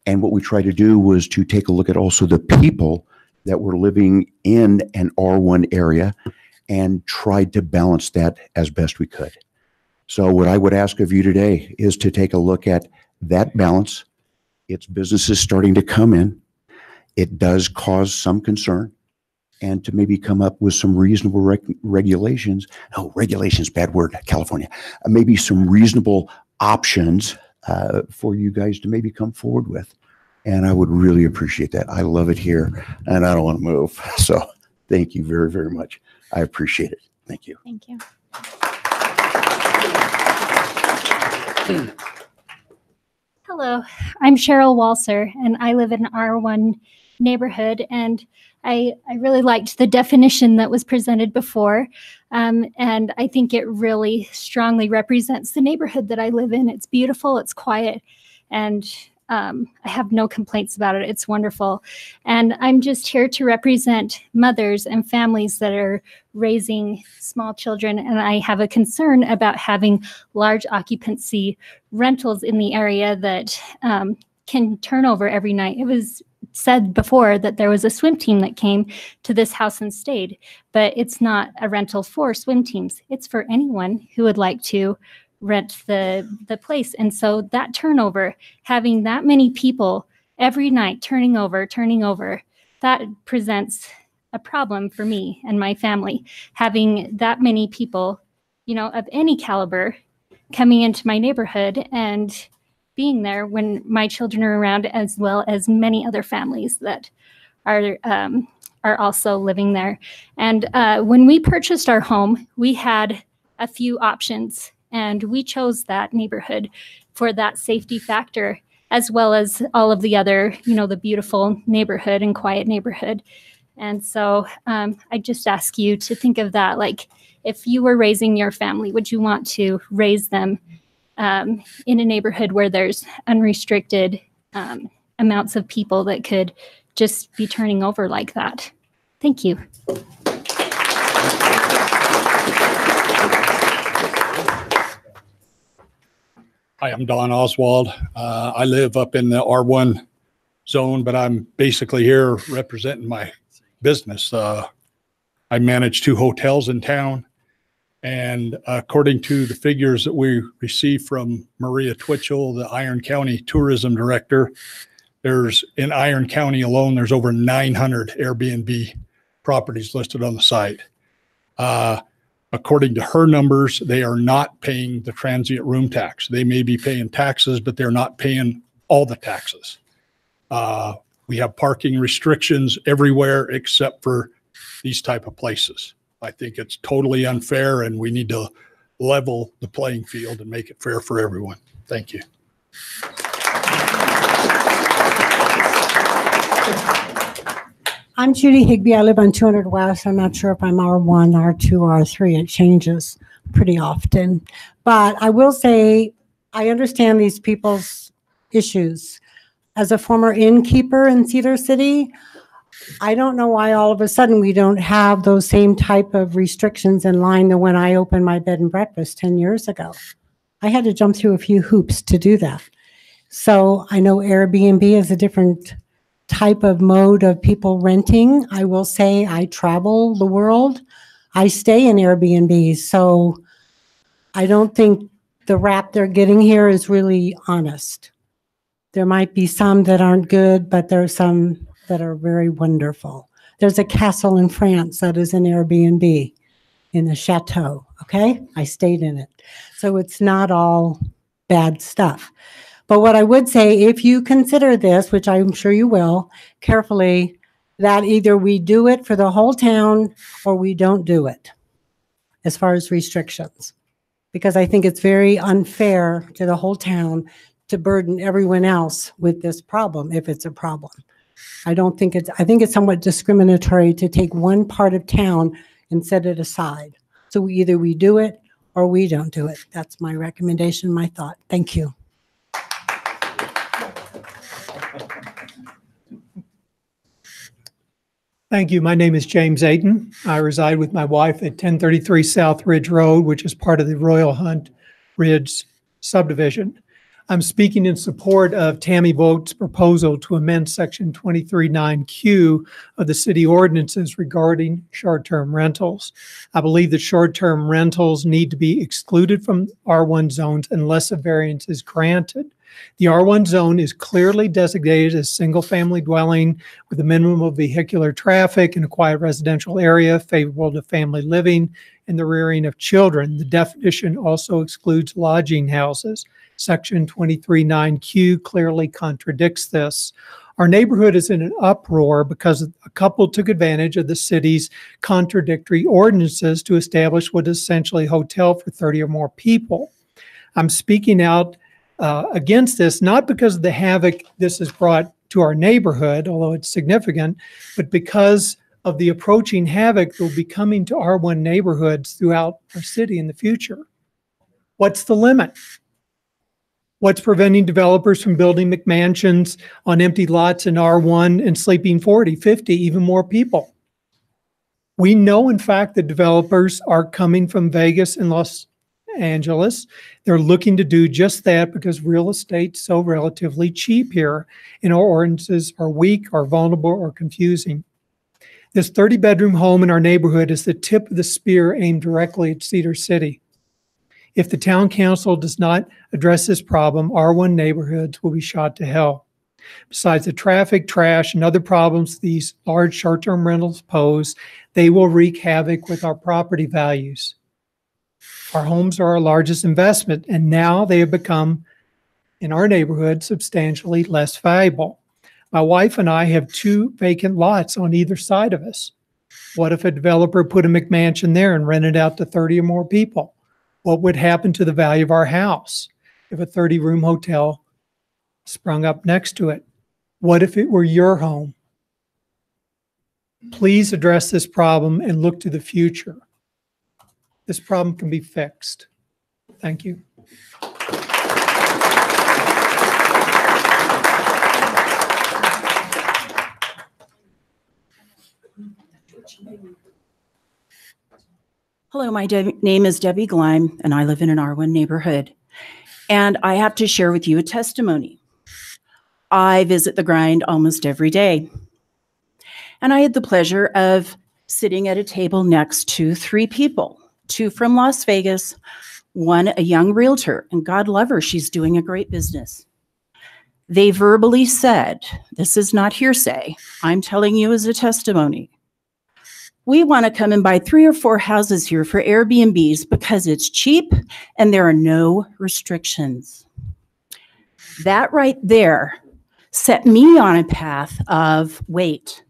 And what we tried to do was to take a look at also the people that were living in an R1 area and tried to balance that as best we could. So what I would ask of you today is to take a look at that balance. It's businesses starting to come in. It does cause some concern, and to maybe come up with some reasonable regulations. Oh, regulations, bad word, California. Maybe some reasonable options for you guys to maybe come forward with. And I would really appreciate that. I love it here, and I don't want to move. So thank you very, very much. I appreciate it. Thank you. Thank you. Hello, I'm Cheryl Walser, and I live in an R1 neighborhood, and I really liked the definition that was presented before, and I think it really strongly represents the neighborhood that I live in. It's beautiful, it's quiet, and I have no complaints about it. It's wonderful. And I'm just here to represent mothers and families that are raising small children. And I have a concern about having large occupancy rentals in the area that can turn over every night. It was said before that there was a swim team that came to this house and stayed, but it's not a rental for swim teams. It's for anyone who would like to rent the place. And so that turnover, having that many people every night turning over, that presents a problem for me and my family. Having that many people, you know, of any caliber coming into my neighborhood and being there when my children are around, as well as many other families that are also living there. And when we purchased our home, we had a few options, and we chose that neighborhood for that safety factor, as well as all of the other, the beautiful neighborhood and quiet neighborhood. And so I just ask you to think of that. Like, if you were raising your family, would you want to raise them in a neighborhood where there's unrestricted amounts of people that could just be turning over like that? Thank you. Hi, I'm Don Oswald. I live up in the R1 zone, but I'm basically here representing my business. I manage 2 hotels in town. And according to the figures that we received from Maria Twitchell, the Iron County Tourism Director, in Iron County alone, there's over 900 Airbnb properties listed on the site. According to her numbers, they are not paying the transient room tax. They may be paying taxes, but they're not paying all the taxes. We have parking restrictions everywhere except for these type of places. I think it's totally unfair, and we need to level the playing field and make it fair for everyone. Thank you. I'm Judy Higby. I live on 200 West. I'm not sure if I'm R1, R2, R3. It changes pretty often. But I will say I understand these people's issues. As a former innkeeper in Cedar City, I don't know why all of a sudden we don't have those same type of restrictions in line than when I opened my bed and breakfast 10 years ago. I had to jump through a few hoops to do that. So I know Airbnb is a different type of mode of people renting. I will say I travel the world. I stay in Airbnb. So I don't think the rap they're getting here is really honest. There might be some that aren't good, but there are some that are very wonderful. There's a castle in France that is an Airbnb in the chateau, okay? I stayed in it. So it's not all bad stuff. But what I would say, if you consider this, which I'm sure you will, carefully, that either we do it for the whole town or we don't do it as far as restrictions. Because I think it's very unfair to the whole town to burden everyone else with this problem, if it's a problem. I think it's somewhat discriminatory to take one part of town and set it aside. So either we do it or we don't do it. That's my recommendation, my thought. Thank you. Thank you. My name is James Ayton. I reside with my wife at 1033 South Ridge Road, which is part of the Royal Hunt Ridge subdivision. I'm speaking in support of Tammy Voigt's proposal to amend Section 23(9)Q of the city ordinances regarding short-term rentals. I believe that short-term rentals need to be excluded from R1 zones unless a variance is granted. The R1 zone is clearly designated as single-family dwelling with a minimum of vehicular traffic in a quiet residential area favorable to family living and the rearing of children. The definition also excludes lodging houses. Section 23(9)Q clearly contradicts this. Our neighborhood is in an uproar because a couple took advantage of the city's contradictory ordinances to establish what is essentially a hotel for 30 or more people. I'm speaking out against this, not because of the havoc this has brought to our neighborhood, although it's significant, but because of the approaching havoc that will be coming to R1 neighborhoods throughout our city in the future. What's the limit? What's preventing developers from building McMansions on empty lots in R1 and sleeping 40, 50, even more people? We know, in fact, that developers are coming from Vegas and Los Angeles. They're looking to do just that because real estate's so relatively cheap here, and our ordinances are weak or vulnerable or confusing. This 30-bedroom home in our neighborhood is the tip of the spear aimed directly at Cedar City. If the town council does not address this problem, R1 neighborhoods will be shot to hell. Besides the traffic, trash, and other problems these large short-term rentals pose, they will wreak havoc with our property values. Our homes are our largest investment, and now they have become in our neighborhood substantially less valuable. My wife and I have 2 vacant lots on either side of us. What if a developer put a McMansion there and rented out to 30 or more people? What would happen to the value of our house if a 30-room hotel sprung up next to it? What if it were your home? Please address this problem and look to the future. This problem can be fixed. Thank you. Hello, my name is Debbie Gleim, and I live in an R1 neighborhood. And I have to share with you a testimony. I visit the grind almost every day. And I had the pleasure of sitting at a table next to 3 people, 2 from Las Vegas, 1 a young realtor, and God love her, she's doing a great business. They verbally said, this is not hearsay, I'm telling you as a testimony, we want to come and buy 3 or 4 houses here for Airbnbs because it's cheap and there are no restrictions. That right there set me on a path of, wait,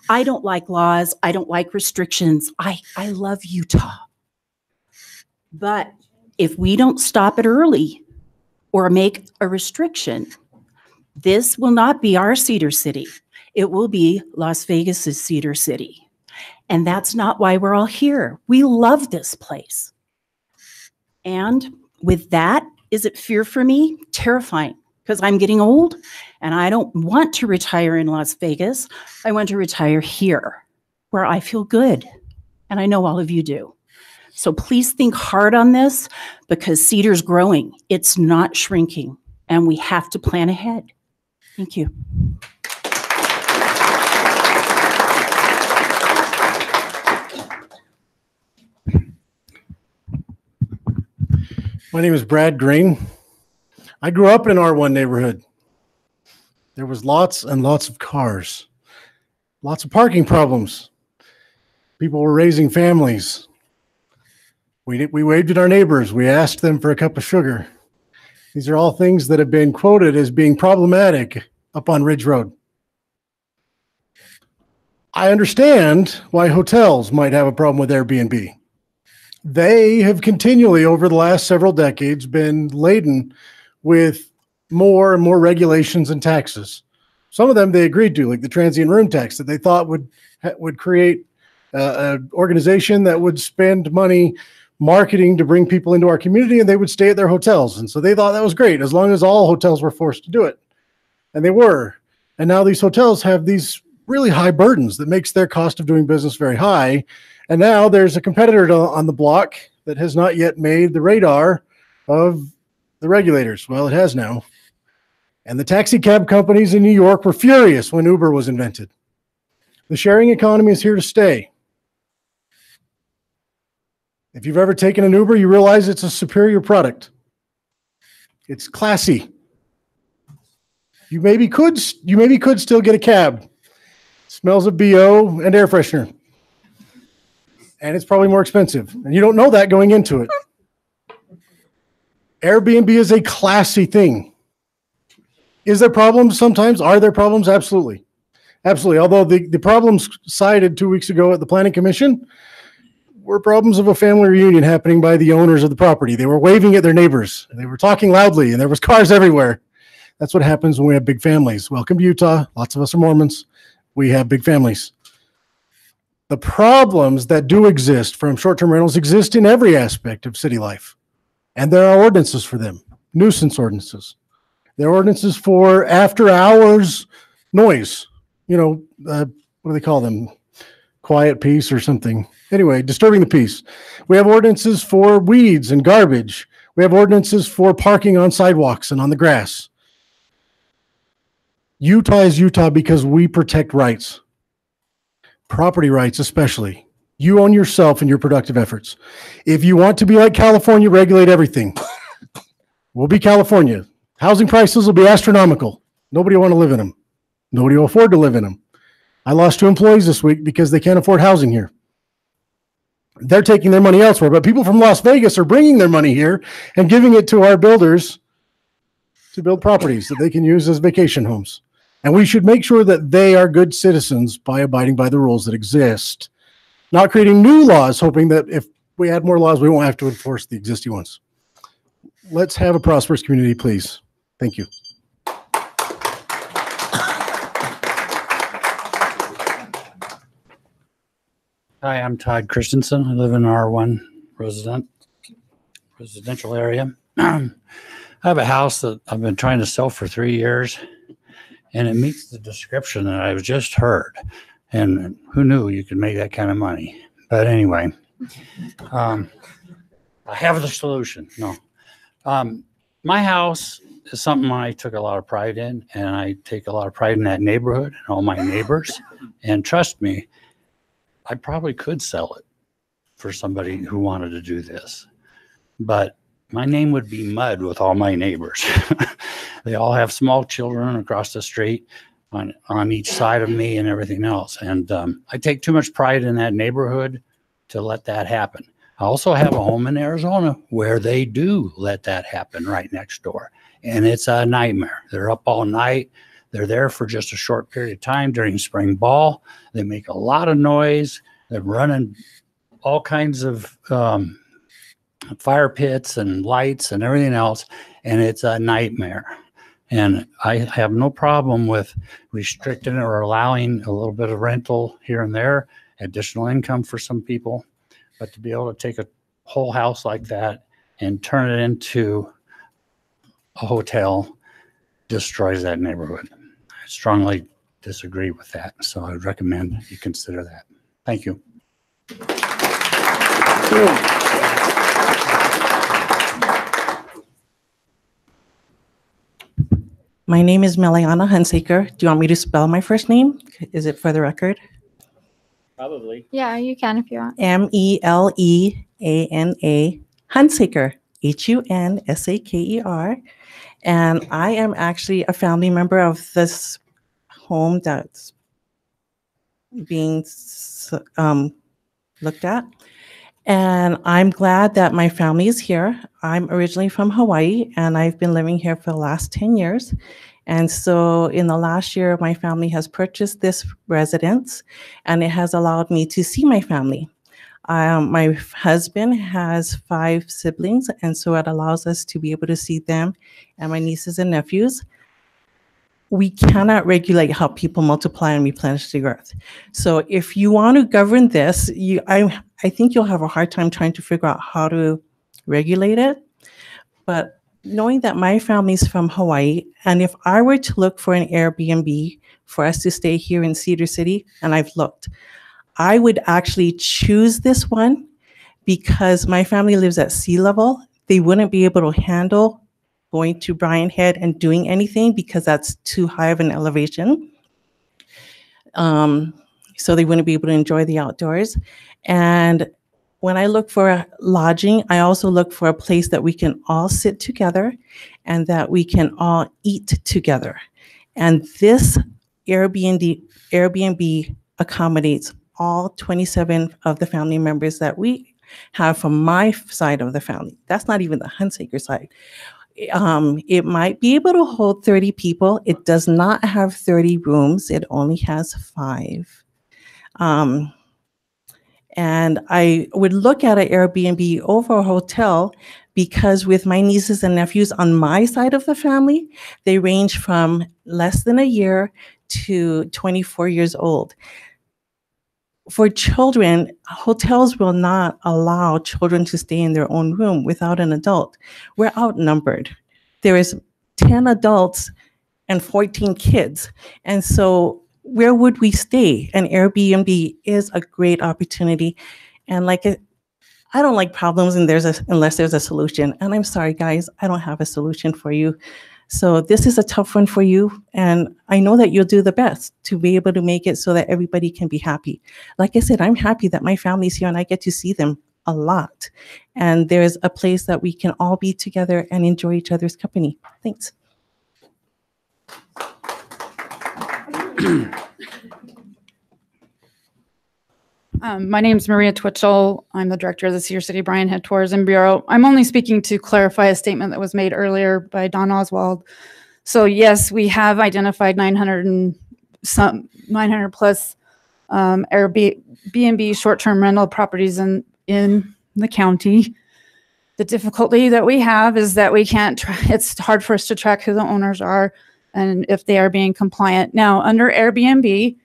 I don't like laws, I don't like restrictions, I love Utah. But if we don't stop it early or make a restriction, this will not be our Cedar City. It will be Las Vegas's Cedar City. And that's not why we're all here. We love this place. And with that, is it fear for me? Terrifying, because I'm getting old and I don't want to retire in Las Vegas. I want to retire here where I feel good. And I know all of you do. So please think hard on this because Cedar's growing. It's not shrinking and we have to plan ahead. Thank you. My name is Brad Green. I grew up in an R1 neighborhood. There was lots and lots of cars, lots of parking problems. People were raising families. We waved at our neighbors. We asked them for a cup of sugar. These are all things that have been quoted as being problematic up on Ridge Road. I understand why hotels might have a problem with Airbnb. They have continually, over the last several decades, been laden with more and more regulations and taxes. Some of them they agreed to, like the transient room tax that they thought would create an organization that would spend money marketing to bring people into our community and they would stay at their hotels. And so they thought that was great as long as all hotels were forced to do it. And they were. And now these hotels have these really high burdens that makes their cost of doing business very high. And now there's a competitor on the block that has not yet made the radar of the regulators. Well, it has now. And the taxi cab companies in New York were furious when Uber was invented. The sharing economy is here to stay. If you've ever taken an Uber, you realize it's a superior product. It's classy. You maybe could still get a cab. Smells of BO and air freshener. And it's probably more expensive. And you don't know that going into it. Airbnb is a classy thing. Is there problems sometimes? Are there problems? Absolutely. Absolutely. Although the problems cited 2 weeks ago at the Planning Commission were problems of a family reunion happening by the owners of the property. They were waving at their neighbors. They were talking loudly, and there was cars everywhere. That's what happens when we have big families. Welcome to Utah. Lots of us are Mormons. We have big families. The problems that do exist from short-term rentals exist in every aspect of city life. And there are ordinances for them, nuisance ordinances. There are ordinances for after-hours noise. What do they call them? Quiet peace or something. Anyway, disturbing the peace. We have ordinances for weeds and garbage. We have ordinances for parking on sidewalks and on the grass. Utah is Utah because we protect rights. Property rights especially. You own yourself and your productive efforts. If you want to be like California, regulate everything. We'll be California. Housing prices will be astronomical. Nobody will want to live in them. Nobody will afford to live in them. I lost 2 employees this week because they can't afford housing here. They're taking their money elsewhere, but people from Las Vegas are bringing their money here and giving it to our builders to build properties that they can use as vacation homes. And we should make sure that they are good citizens by abiding by the rules that exist, not creating new laws, hoping that if we add more laws, we won't have to enforce the existing ones. Let's have a prosperous community, please. Thank you. Hi, I'm Todd Christensen. I live in R1 residential area. I have a house that I've been trying to sell for 3 years, and it meets the description that I've just heard. And who knew you could make that kind of money? But anyway, I have the solution. No. My house is something I took a lot of pride in, and I take a lot of pride in that neighborhood and all my neighbors. And trust me, I probably could sell it for somebody who wanted to do this, but my name would be mud with all my neighbors. They all have small children across the street on each side of me and everything else. And I take too much pride in that neighborhood to let that happen. I also have a home in Arizona where they do let that happen right next door. And it's a nightmare. They're up all night. They're there for just a short period of time during spring ball. They make a lot of noise. They're running all kinds of fire pits and lights and everything else, and it's a nightmare. And I have no problem with restricting or allowing a little bit of rental here and there, additional income for some people, but to be able to take a whole house like that and turn it into a hotel destroys that neighborhood. I strongly disagree with that, so I would recommend you consider that. Thank you. My name is Meliana Hunsaker. Do you want me to spell my first name? Is it for the record? Probably. Yeah, you can if you want. Meleana Hunsaker, Hunsaker. And I am actually a family member of this home that's being looked at. And I'm glad that my family is here. I'm originally from Hawaii, and I've been living here for the last 10 years. And so in the last year, my family has purchased this residence, and it has allowed me to see my family. My husband has 5 siblings, and so it allows us to be able to see them and my nieces and nephews. We cannot regulate how people multiply and replenish the earth. So if you want to govern this, I think you'll have a hard time trying to figure out how to regulate it. But knowing that my family's from Hawaii, and if I were to look for an Airbnb for us to stay here in Cedar City, and I've looked, I would actually choose this one because my family lives at sea level. They wouldn't be able to handle going to Bryan Head and doing anything because that's too high of an elevation. So they wouldn't be able to enjoy the outdoors. And when I look for lodging, I also look for a place that we can all sit together and that we can all eat together. And this Airbnb accommodates all 27 of the family members that we have from my side of the family. That's not even the Hunsaker side. It might be able to hold 30 people. It does not have 30 rooms. It only has 5. And I would look at an Airbnb over a hotel because with my nieces and nephews on my side of the family, they range from less than a year to 24 years old. For children, hotels will not allow children to stay in their own room without an adult. We're outnumbered. There is 10 adults and 14 kids. And so where would we stay? An Airbnb is a great opportunity. And I don't like problems unless there's a solution. And I'm sorry, guys, I don't have a solution for you. So this is a tough one for you. And I know that you'll do the best to be able to make it so that everybody can be happy. Like I said, I'm happy that my family's here and I get to see them a lot. And there's a place that we can all be together and enjoy each other's company. Thanks. My name is Maria Twitchell. I'm the director of the Cedar City Bryan Head Tourism Bureau. I'm only speaking to clarify a statement that was made earlier by Don Oswald. So yes, we have identified 900 plus Airbnb short-term rental properties in the county. The difficulty that we have is that we can't, it's hard for us to track who the owners are and if they are being compliant. Now, under Airbnb,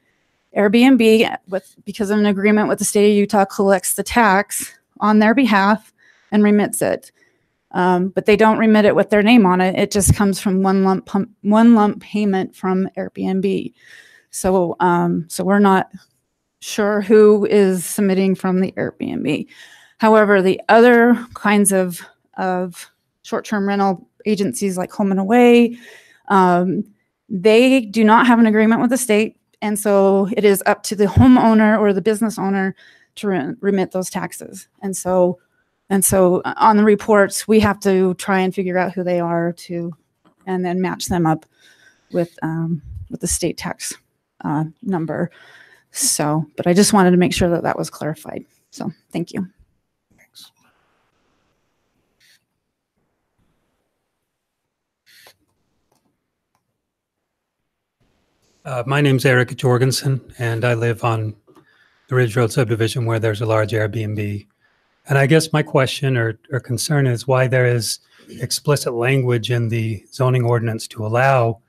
because of an agreement with the state of Utah, collects the tax on their behalf and remits it. But they don't remit it with their name on it. It just comes from one lump payment from Airbnb. So, so we're not sure who is submitting from the Airbnb. However, the other kinds of short-term rental agencies like Home and Away, they do not have an agreement with the state. And so it is up to the homeowner or the business owner to remit those taxes. And so on the reports, we have to try and figure out who they are and then match them up with the state tax number. So, but I just wanted to make sure that that was clarified. So thank you. Thanks. My name's Eric Jorgensen, and I live on the Ridge Road subdivision where there's a large Airbnb. And I guess my question or concern is why there is explicit language in the zoning ordinance to allow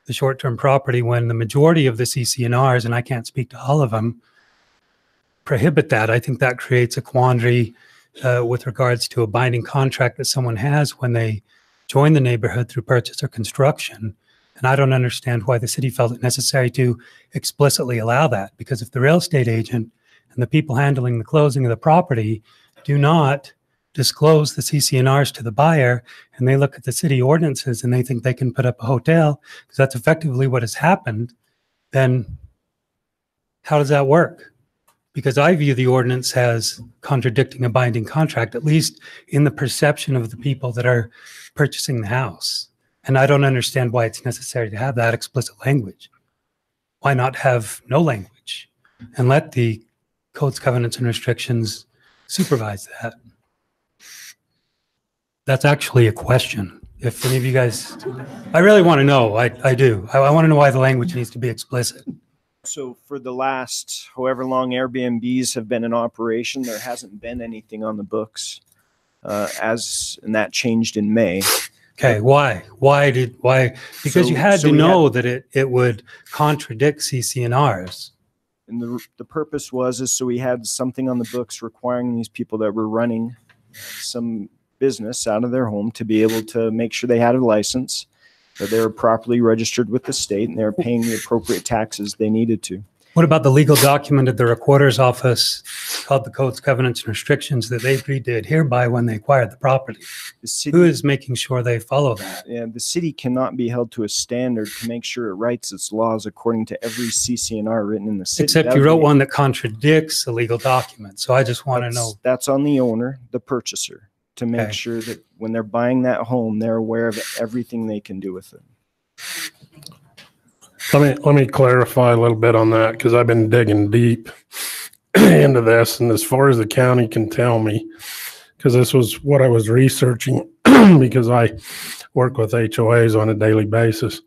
the short-term property when the majority of the CC&Rs, and I can't speak to all of them, prohibit that. I think that creates a quandary with regards to a binding contract that someone has when they join the neighborhood through purchase or construction. And I don't understand why the city felt it necessary to explicitly allow that, because if the real estate agent and the people handling the closing of the property do not disclose the CC&Rs to the buyer, and they look at the city ordinances and they think they can put up a hotel, because that's effectively what has happened, then how does that work? Because I view the ordinance as contradicting a binding contract, at least in the perception of the people that are purchasing the house. And I don't understand why it's necessary to have that explicit language. Why not have no language and let the codes, covenants, and restrictions supervise that? That's actually a question. If any of you guys, I really want to know. I do. I want to know why the language needs to be explicit. So for the last however long Airbnbs have been in operation, there hasn't been anything on the books and that changed in May. Okay, why? Because you had to know that it would contradict CC&Rs. And the purpose is so we had something on the books requiring these people that were running some business out of their home to be able to make sure they had a license, that they were properly registered with the state, and they were paying the appropriate taxes they needed to. What about the legal document at the recorder's office called the Codes, Covenants, and Restrictions that they agreed to adhere by when they acquired the property? Who is making sure they follow that? Yeah, the city cannot be held to a standard to make sure it writes its laws according to every CC&R written in the city. Except you wrote one that contradicts the legal document. So I just want to know. That's on the owner, the purchaser, to make sure that when they're buying that home, they're aware of everything they can do with it. Let me clarify a little bit on that, because I've been digging deep into this, and as far as the county can tell me, because this was what I was researching because I work with HOAs on a daily basis.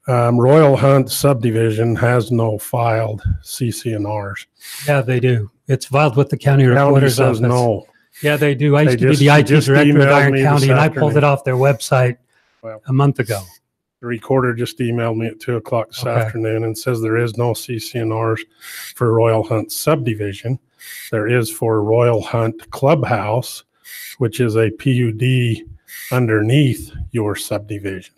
Royal Hunt subdivision has no filed CC&Rs. Yeah, they do. It's filed with the county recorder's office. No. Yeah, they do. I used to be the IT director at Iron County, and I pulled it off their website a month ago. The recorder just emailed me at 2 o'clock this afternoon and says there is no CC&Rs for Royal Hunt subdivision. There is for Royal Hunt Clubhouse, which is a PUD underneath your subdivision.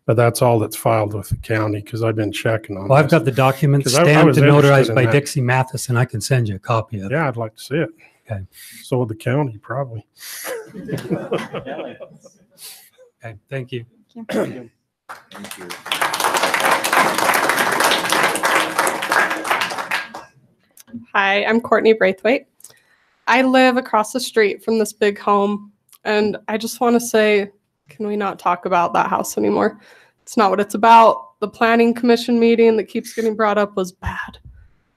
But that's all that's filed with the county, because I've been checking on Well, I've got the document stamped and notarized by Dixie Mathis, and I can send you a copy of it. Yeah, I'd like to see it. Okay. So would the county, probably. Okay, thank you. Thank you. Thank you. Hi, I'm Courtney Braithwaite. I live across the street from this big home, and I just want to say, can we not talk about that house anymore? It's not what it's about. The planning commission meeting that keeps getting brought up was bad.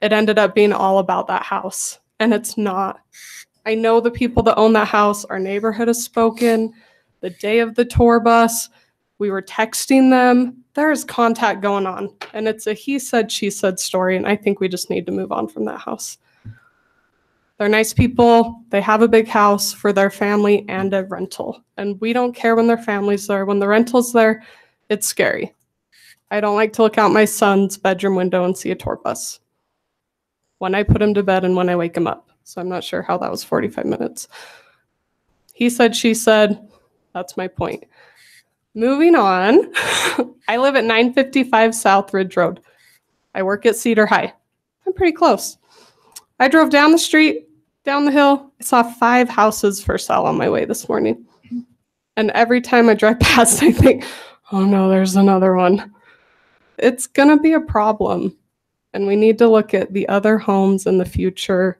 it ended up being all about that house, and it's not. I know the people that own that house. Our neighborhood has spoken. The day of the tour bus, we were texting them. There's contact going on, and it's a he said, she said story, and I think we just need to move on from that house. They're nice people. They have a big house for their family and a rental, and we don't care when their family's there. When the rental's there, it's scary. I don't like to look out my son's bedroom window and see a tour bus when I put him to bed and when I wake him up. So I'm not sure how that was 45 minutes. He said, she said, that's my point. Moving on, I live at 955 South Ridge Road. I work at Cedar High. I'm pretty close. I drove down the street, down the hill. I saw 5 houses for sale on my way this morning. And every time I drive past, I think, oh no, there's another one. It's going to be a problem. And we need to look at the other homes in the future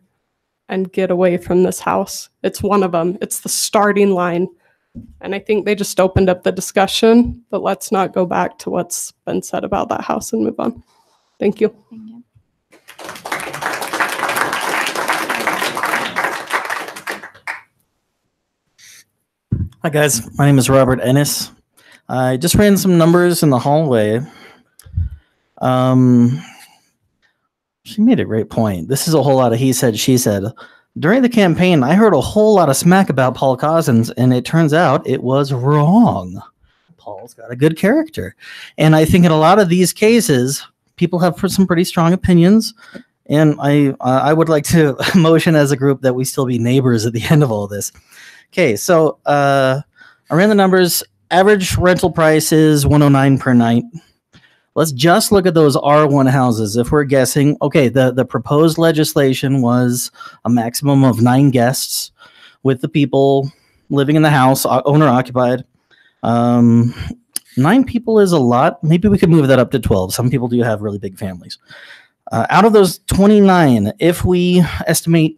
and get away from this house. It's one of them. It's the starting line. And I think they just opened up the discussion, but let's not go back to what's been said about that house and move on. Thank you. Thank you. Hi guys, my name is Robert Ennis. I just ran some numbers in the hallway. She made a great point. This is a whole lot of he said, she said. During the campaign, I heard a whole lot of smack about Paul Cozzens, and it turns out it was wrong. Paul's got a good character. And I think in a lot of these cases, people have some pretty strong opinions. And I would like to motion as a group that we still be neighbors at the end of all this. Okay, so I ran the numbers. Average rental price is $109 per night. Let's just look at those R1 houses. If we're guessing, okay, the proposed legislation was a maximum of 9 guests with the people living in the house, owner occupied. 9 people is a lot. Maybe we could move that up to 12. Some people do have really big families. Out of those 29, if we estimate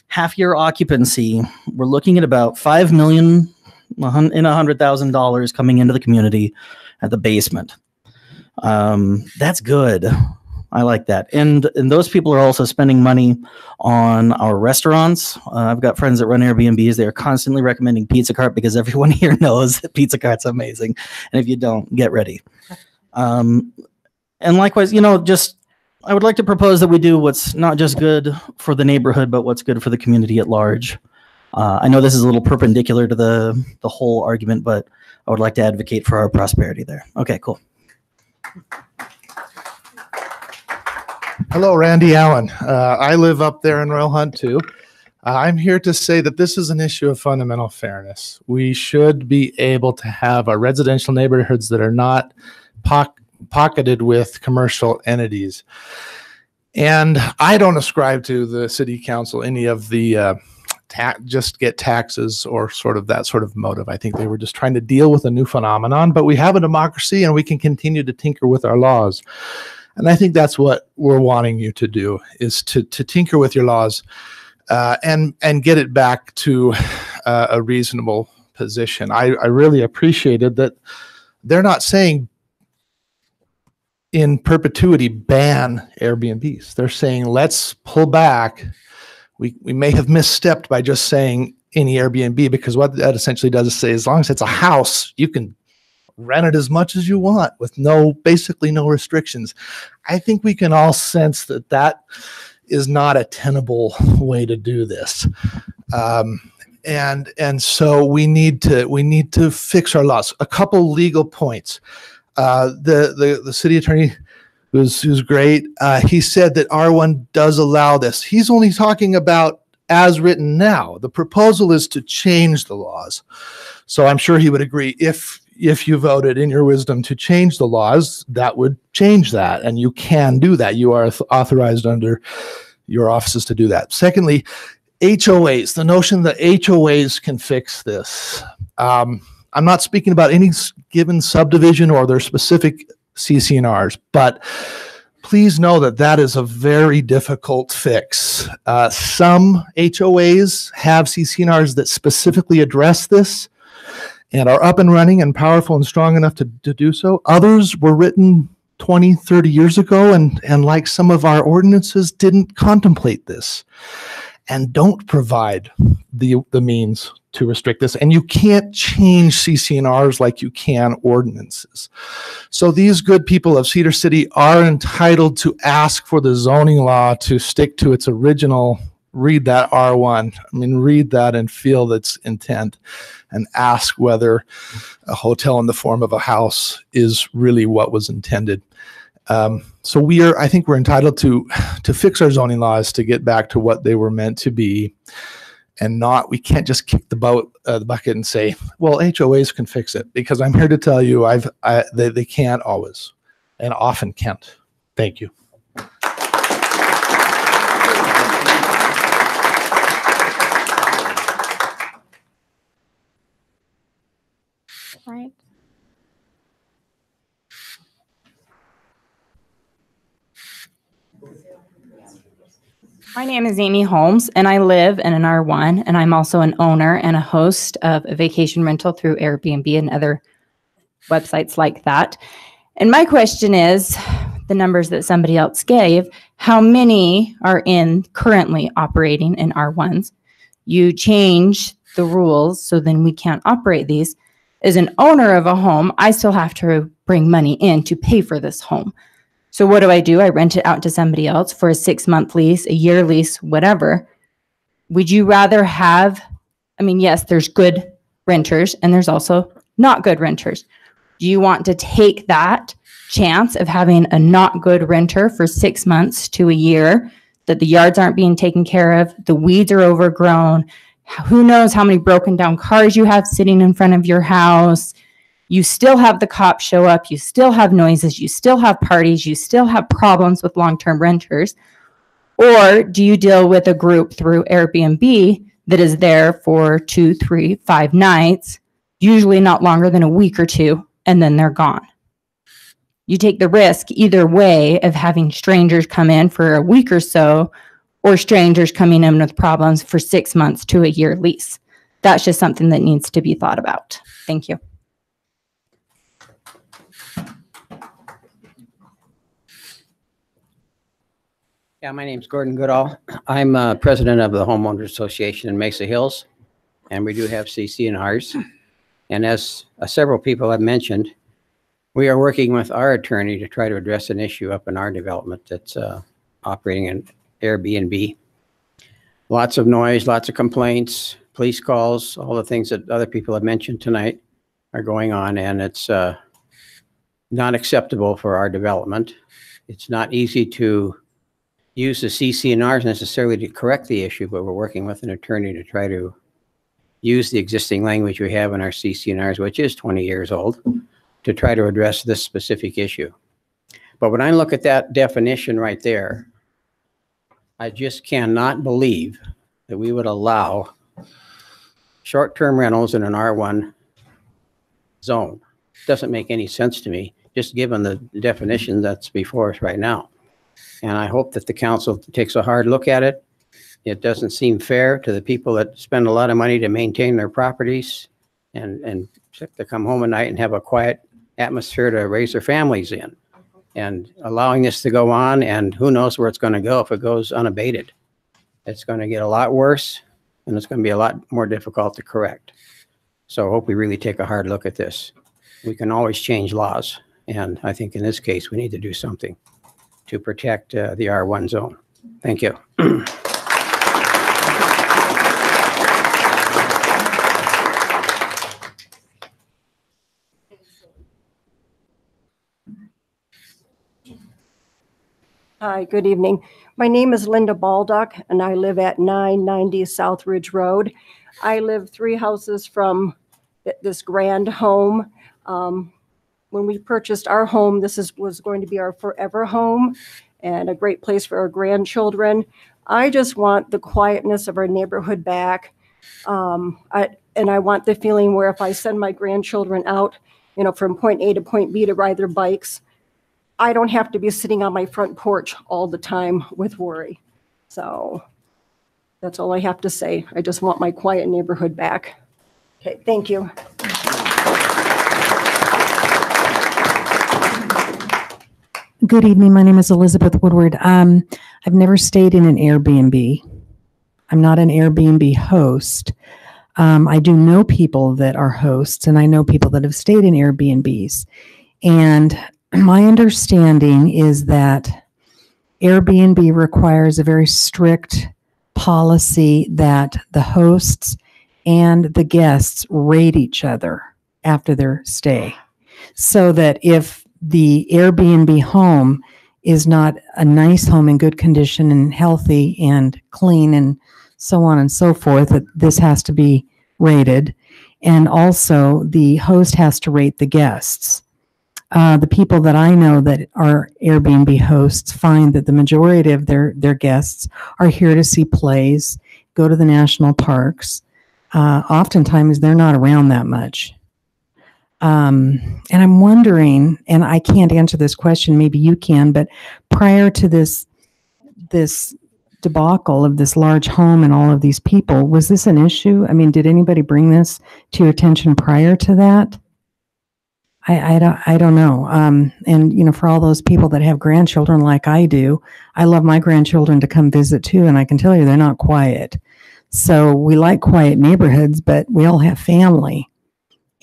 half-year occupancy, we're looking at about $5 million and $100,000 coming into the community at the basement. That's good. I like that. And those people are also spending money on our restaurants. I've got friends that run Airbnbs. They are constantly recommending Pizza Cart because everyone here knows that Pizza Cart's amazing. And if you don't, get ready. And likewise, just I would like to propose that we do what's not just good for the neighborhood, but what's good for the community at large. I know this is a little perpendicular to the whole argument, but I would like to advocate for our prosperity there. Okay, cool. Hello, Randy Allen. I live up there in Royal Hunt too. I'm here to say that this is an issue of fundamental fairness. We should be able to have our residential neighborhoods that are not pocketed with commercial entities. And I don't ascribe to the city council any of the just get taxes or that sort of motive. I think they were just trying to deal with a new phenomenon, but we have a democracy and we can continue to tinker with our laws. And I think that's what we're wanting you to do, is to tinker with your laws and get it back to a reasonable position. I really appreciated that they're not saying in perpetuity ban Airbnbs. They're saying let's pull back. We may have misstepped by just saying any Airbnb, because what that essentially does is say as long as it's a house, you can rent it as much as you want with basically no restrictions. I think we can all sense that that is not a tenable way to do this. And so we need to fix our laws. A couple legal points. The city attorney who's great. He said that R1 does allow this. He's only talking about as written now. The proposal is to change the laws. So I'm sure he would agree if you voted in your wisdom to change the laws, that would change that. And you can do that. You are authorized under your offices to do that. Secondly, HOAs, the notion that HOAs can fix this. I'm not speaking about any given subdivision or their specific CC&Rs, but please know that that is a very difficult fix. Some HOAs have CC&Rs that specifically address this and are up and running and powerful and strong enough to do so. Others were written 20, 30 years ago, and like some of our ordinances didn't contemplate this and don't provide the means to restrict this. And you can't change CCNRs like you can ordinances. So these good people of Cedar City are entitled to ask for the zoning law to stick to its original. Read that R1. I mean, read that and feel its intent and ask whether a hotel in the form of a house is really what was intended. So I think we're entitled to fix our zoning laws to get back to what they were meant to be, and we can't just kick the bucket and say, well, HOAs can fix it, because I'm here to tell you they can't always, and often can't. Thank you. Right. My name is Amy Holmes, and I live in an R1, and I'm also an owner and a host of a vacation rental through Airbnb and other websites like that. And my question is, the numbers that somebody else gave, how many are currently operating in R1s? You change the rules, so then we can't operate these. As an owner of a home, I still have to bring money in to pay for this home. So what do? I rent it out to somebody else for a 6-month lease, a year lease, whatever. Would you rather yes, there's good renters and there's also not good renters. Do you want to take that chance of having a not good renter for 6 months to a year, that the yards aren't being taken care of, the weeds are overgrown, who knows how many broken down cars you have sitting in front of your house? You still have the cops show up, you still have noises, you still have parties, you still have problems with long-term renters. Or do you deal with a group through Airbnb that is there for 2, 3, 5 nights, usually not longer than a week or two, and then they're gone? You take the risk either way of having strangers come in for a week or so, or strangers coming in with problems for 6 months to a year lease. That's just something that needs to be thought about. Thank you. Yeah, my name's Gordon Goodall. I'm president of the Homeowners Association in Mesa Hills, and we do have CC&Rs. And as several people have mentioned, we are working with our attorney to try to address an issue up in our development that's operating in Airbnb. Lots of noise, lots of complaints, police calls, all the things that other people have mentioned tonight are going on, and it's not acceptable for our development. It's not easy to use the CC&Rs necessarily to correct the issue, but we're working with an attorney to try to use the existing language we have in our CC&Rs, which is 20 years old, to try to address this specific issue. But when I look at that definition right there, I just cannot believe that we would allow short-term rentals in an R1 zone. Doesn't make any sense to me, just given the definition that's before us right now. And I hope that the council takes a hard look at it. It doesn't seem fair to the people that spend a lot of money to maintain their properties and to come home at night and have a quiet atmosphere to raise their families in. And allowing this to go on, and who knows where it's going to go if it goes unabated. It's going to get a lot worse, and it's going to be a lot more difficult to correct. So I hope we really take a hard look at this. We can always change laws, and I think in this case we need to do something to protect the R1 zone. Thank you. Hi, good evening. My name is Linda Baldock, and I live at 990 South Ridge Road. I live 3 houses from this grand home. When we purchased our home, this was going to be our forever home and a great place for our grandchildren. I just want the quietness of our neighborhood back. And I want the feeling where if I send my grandchildren out, from point A to point B to ride their bikes, I don't have to be sitting on my front porch all the time with worry. So that's all I have to say. I just want my quiet neighborhood back. Okay, thank you. Good evening. My name is Elizabeth Woodward. I've never stayed in an Airbnb. I'm not an Airbnb host. I do know people that are hosts, and I know people that have stayed in Airbnbs. And my understanding is that Airbnb requires a very strict policy that the hosts and the guests rate each other after their stay. So that if the Airbnb home is not a nice home in good condition and healthy and clean and so on and so forth, that this has to be rated. And also the host has to rate the guests. The people that I know that are Airbnb hosts find that the majority of their guests are here to see plays, go to the national parks. Oftentimes they're not around that much. And I'm wondering, and I can't answer this question, maybe you can, but prior to this debacle of this large home and all of these people, was this an issue? I mean, did anybody bring this to your attention prior to that? I don't know. And you know, for all those people that have grandchildren like I do, I love my grandchildren to come visit too, and I can tell you they're not quiet. So we like quiet neighborhoods, but we all have family.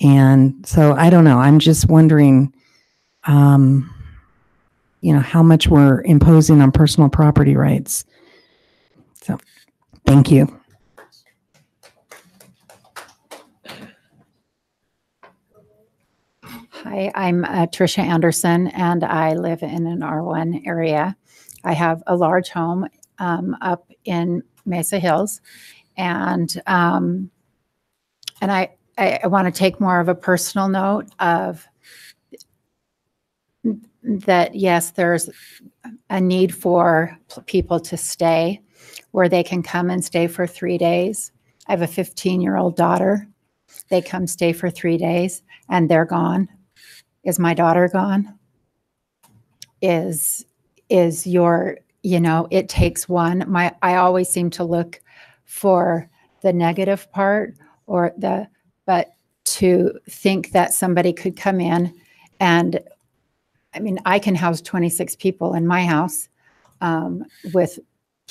And so I don't know. I'm just wondering, you know, how much we're imposing on personal property rights. So, thank you. Hi, I'm Tricia Anderson, and I live in an R1 area. I have a large home up in Mesa Hills, and I want to take more of a personal note of that. Yes, there's a need for people to stay where they can come and stay for 3 days. I have a 15-year-old daughter. They come stay for 3 days and they're gone. Is my daughter gone? Is your, you know, it takes one. I always seem to look for the negative part but to think that somebody could come in and, I mean, I can house 26 people in my house with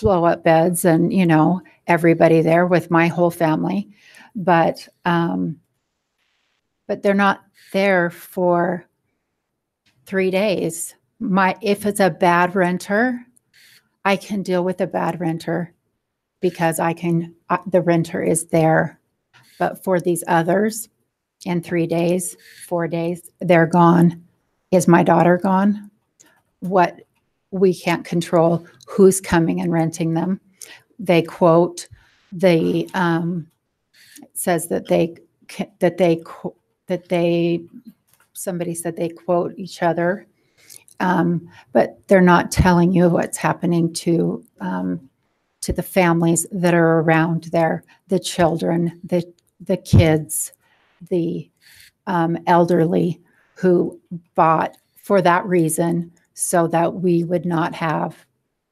blow up beds and, you know, everybody there with my whole family. But they're not there for 3 days. If it's a bad renter, I can deal with a bad renter because the renter is there. But for these others, in 3 days, 4 days, they're gone. Is my daughter gone? We can't control who's coming and renting them. They quote the says that somebody said they quote each other, but they're not telling you what's happening to the families that are around there, the children, the kids, the elderly who bought for that reason so that we would not have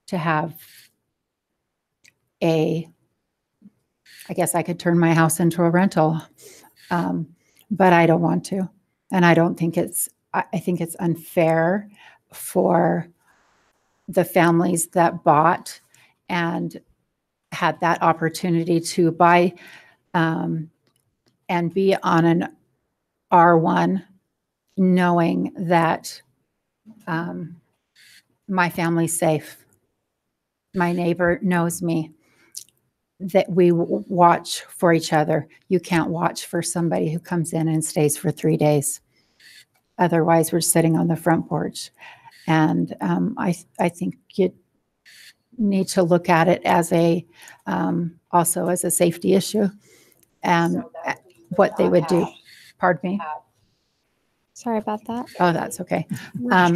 to have I guess I could turn my house into a rental, but I don't want to. And I don't think I think it's unfair for the families that bought and had that opportunity to buy and be on an R1, knowing that my family's safe. My neighbor knows me, that we watch for each other. You can't watch for somebody who comes in and stays for 3 days. Otherwise, we're sitting on the front porch. And I think you need to look at it as also as a safety issue and what they would do. Pardon me? Sorry about that. Oh, that's okay.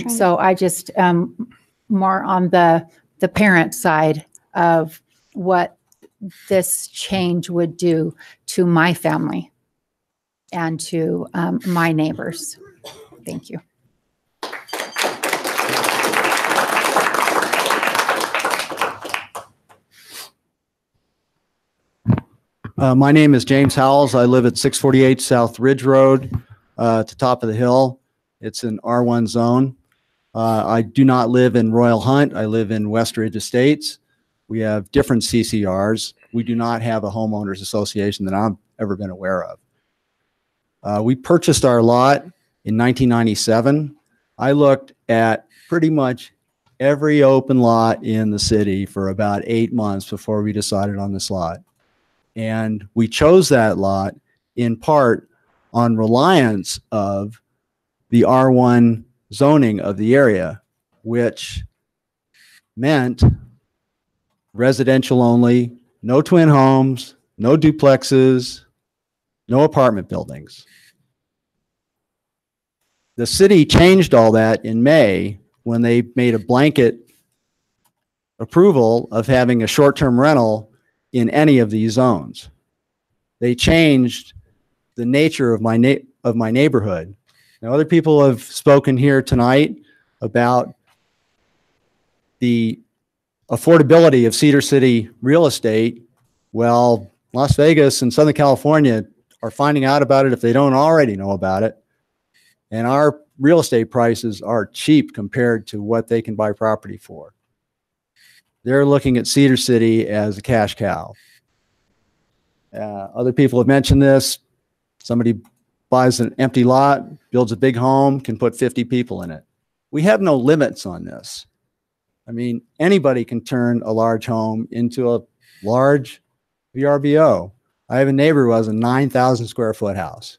So I just more on the parent side of what this change would do to my family and to my neighbors. Thank you. My name is James Howells. I live at 648 South Ridge Road, at the top of the hill. It's an R1 zone. I do not live in Royal Hunt. I live in West Ridge Estates. We have different CCRs. We do not have a homeowners association that I've ever been aware of. We purchased our lot in 1997. I looked at pretty much every open lot in the city for about 8 months before we decided on this lot. And we chose that lot in part on reliance of the R1 zoning of the area, which meant residential only, no twin homes, no duplexes, no apartment buildings. The city changed all that in May when they made a blanket approval of having a short-term rental in any of these zones. They changed the nature of my neighborhood. Now, other people have spoken here tonight about the affordability of Cedar City real estate. Well, Las Vegas and Southern California are finding out about it if they don't already know about it. And our real estate prices are cheap compared to what they can buy property for. They're looking at Cedar City as a cash cow. Other people have mentioned this. Somebody buys an empty lot, builds a big home, can put 50 people in it. We have no limits on this. I mean, anybody can turn a large home into a large VRBO. I have a neighbor who has a 9,000 square foot house.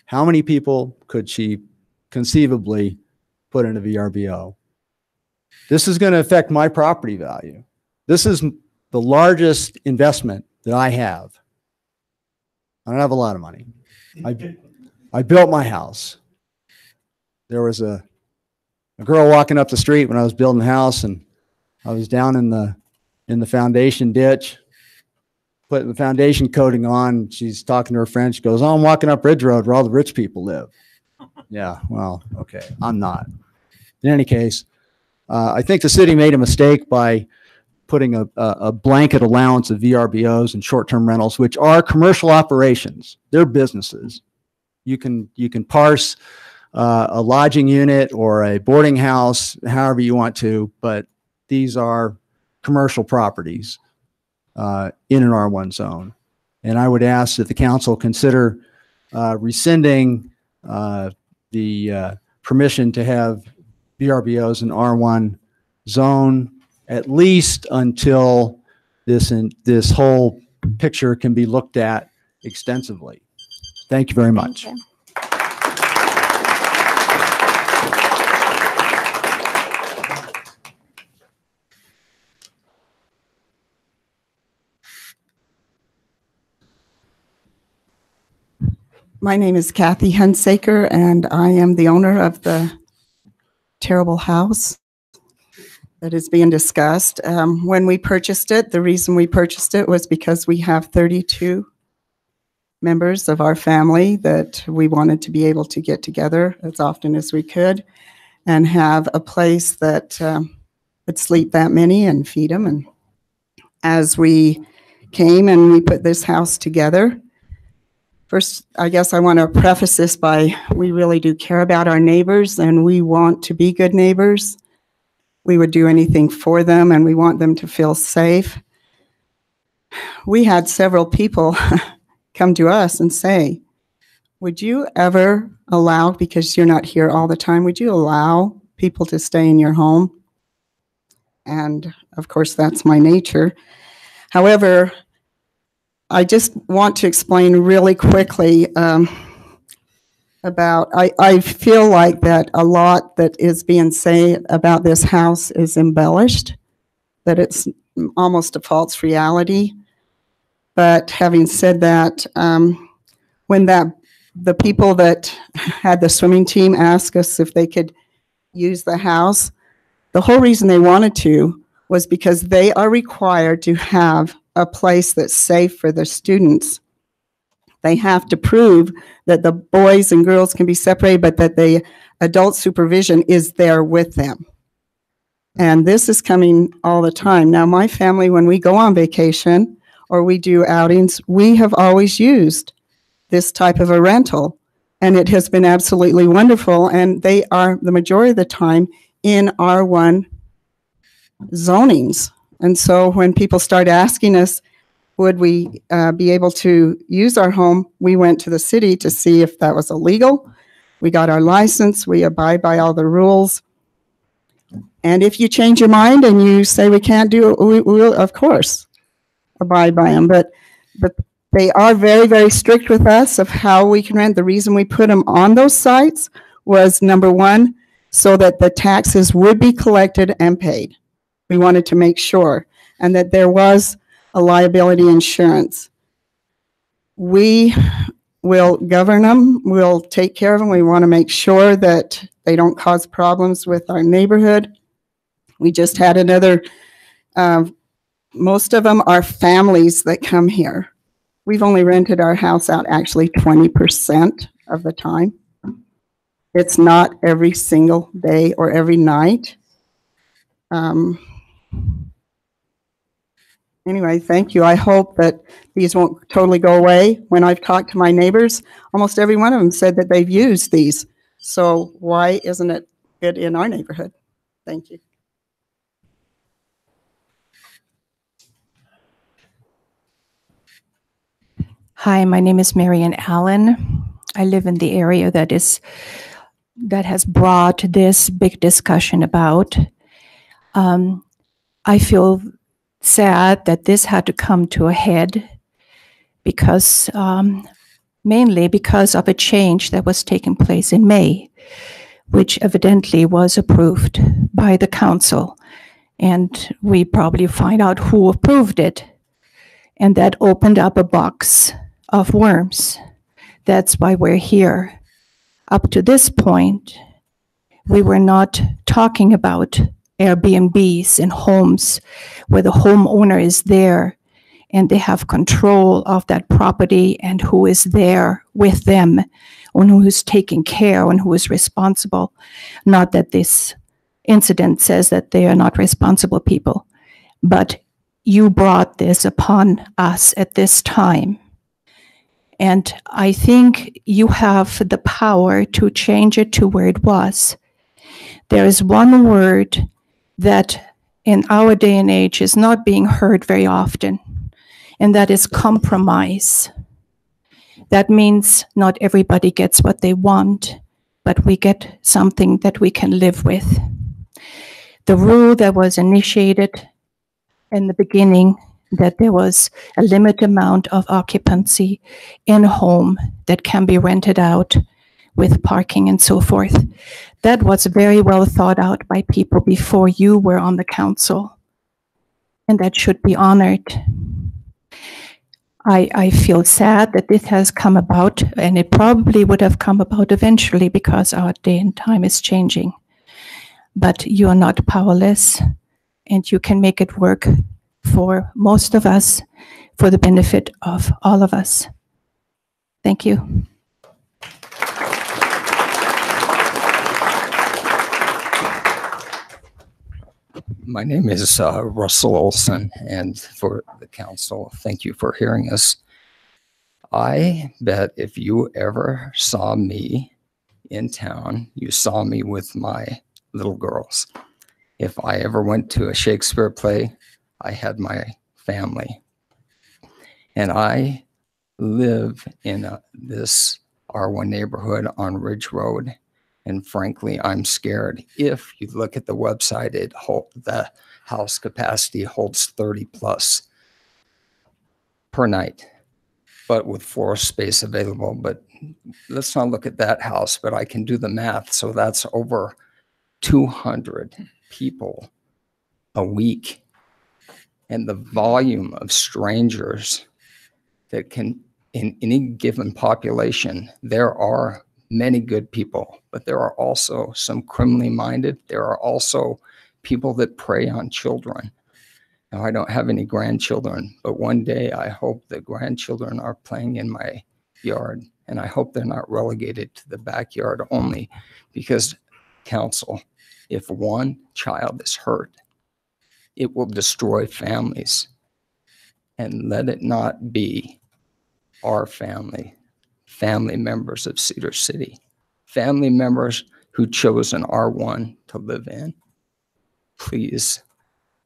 How many people could she conceivably put in a VRBO? This is going to affect my property value. This is the largest investment that I have. I don't have a lot of money. I built my house. There was a girl walking up the street when I was building the house, and I was down in the foundation ditch, putting the foundation coating on. She's talking to her friend. She goes, "Oh, I'm walking up Ridge Road where all the rich people live." Yeah, well, okay, I'm not. In any case, I think the city made a mistake by putting a blanket allowance of VRBOs and short-term rentals, which are commercial operations. They're businesses. You can parse a lodging unit or a boarding house however you want to, but these are commercial properties in an R1 zone. And I would ask that the council consider rescinding the permission to have VRBOs in R1 zone, at least until this whole picture can be looked at extensively. Thank you very much. Thank you. My name is Kathy Hunsaker, and I am the owner of the terrible house that is being discussed. When we purchased it, the reason we purchased it was because we have 32 members of our family that we wanted to be able to get together as often as we could and have a place that would sleep that many and feed them. And as we came and we put this house together, first, I guess I want to preface this by we really do care about our neighbors and we want to be good neighbors. We would do anything for them and we want them to feel safe. We had several people come to us and say, would you ever allow, because you're not here all the time, would you allow people to stay in your home? And of course, that's my nature. However, I just want to explain really quickly about, I feel like that a lot that is being said about this house is embellished, that it's almost a false reality. But having said that, when the people that had the swimming team asked us if they could use the house, the whole reason they wanted to was because they are required to have a place that's safe for the students. They have to prove that the boys and girls can be separated, but that the adult supervision is there with them. And this is coming all the time. Now, my family, when we go on vacation or we do outings, we have always used this type of a rental and it has been absolutely wonderful. And they are the majority of the time in R1 zonings. And so when people start asking us, would we be able to use our home, we went to the city to see if that was illegal. We got our license, we abide by all the rules. And if you change your mind and you say we can't do it, we will, of course, abide by them. But they are very, very strict with us of how we can rent. The reason we put them on those sites was, number one, so that the taxes would be collected and paid. We wanted to make sure, and that there was a liability insurance. We will govern them, we'll take care of them. We want to make sure that they don't cause problems with our neighborhood. We just had another, most of them are families that come here. We've only rented our house out actually 20% of the time. It's not every single day or every night. Anyway, thank you. I hope that these won't totally go away. When I've talked to my neighbors, almost every one of them said that they've used these. So why isn't it good in our neighborhood? Thank you. Hi, my name is Marian Allen. I live in the area that has brought this big discussion about. I feel sad that this had to come to a head because, mainly because of a change that was taking place in May, which evidently was approved by the council. And we probably find out who approved it. And that opened up a box of worms. That's why we're here. Up to this point, we were not talking about Airbnbs and homes where the homeowner is there and they have control of that property and who is there with them and who is taking care and who is responsible. Not that this incident says that they are not responsible people, but you brought this upon us at this time. And I think you have the power to change it to where it was. There is one word that in our day and age is not being heard very often, and that is compromise. That means not everybody gets what they want, but we get something that we can live with. The rule that was initiated in the beginning, that there was a limited amount of occupancy in a home that can be rented out with parking and so forth. That was very well thought out by people before you were on the council, and that should be honored. I feel sad that this has come about, and it probably would have come about eventually because our day and time is changing. But you are not powerless, and you can make it work for most of us, for the benefit of all of us. Thank you. My name is Russell Olson, and for the council, thank you for hearing us. I bet if you ever saw me in town, you saw me with my little girls. If I ever went to a Shakespeare play, I had my family. And I live in this R1 neighborhood on Ridge Road. And frankly, I'm scared. If you look at the website, the house capacity holds 30 plus per night, but with floor space available. But let's not look at that house, but I can do the math. So that's over 200 people a week. And the volume of strangers that can, in any given population, there are many good people, but there are also some criminally minded. There are also people that prey on children. Now, I don't have any grandchildren, but one day I hope the grandchildren are playing in my yard, and I hope they're not relegated to the backyard only, because, council, if one child is hurt, it will destroy families. And let it not be our family family members of Cedar City, family members who chose an R1 to live in. Please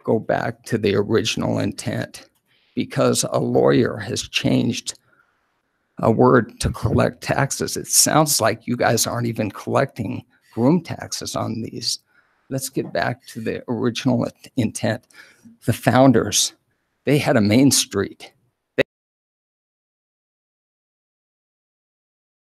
go back to the original intent, because a lawyer has changed a word to collect taxes. It sounds like you guys aren't even collecting room taxes on these. Let's get back to the original intent. The founders, they had a main street.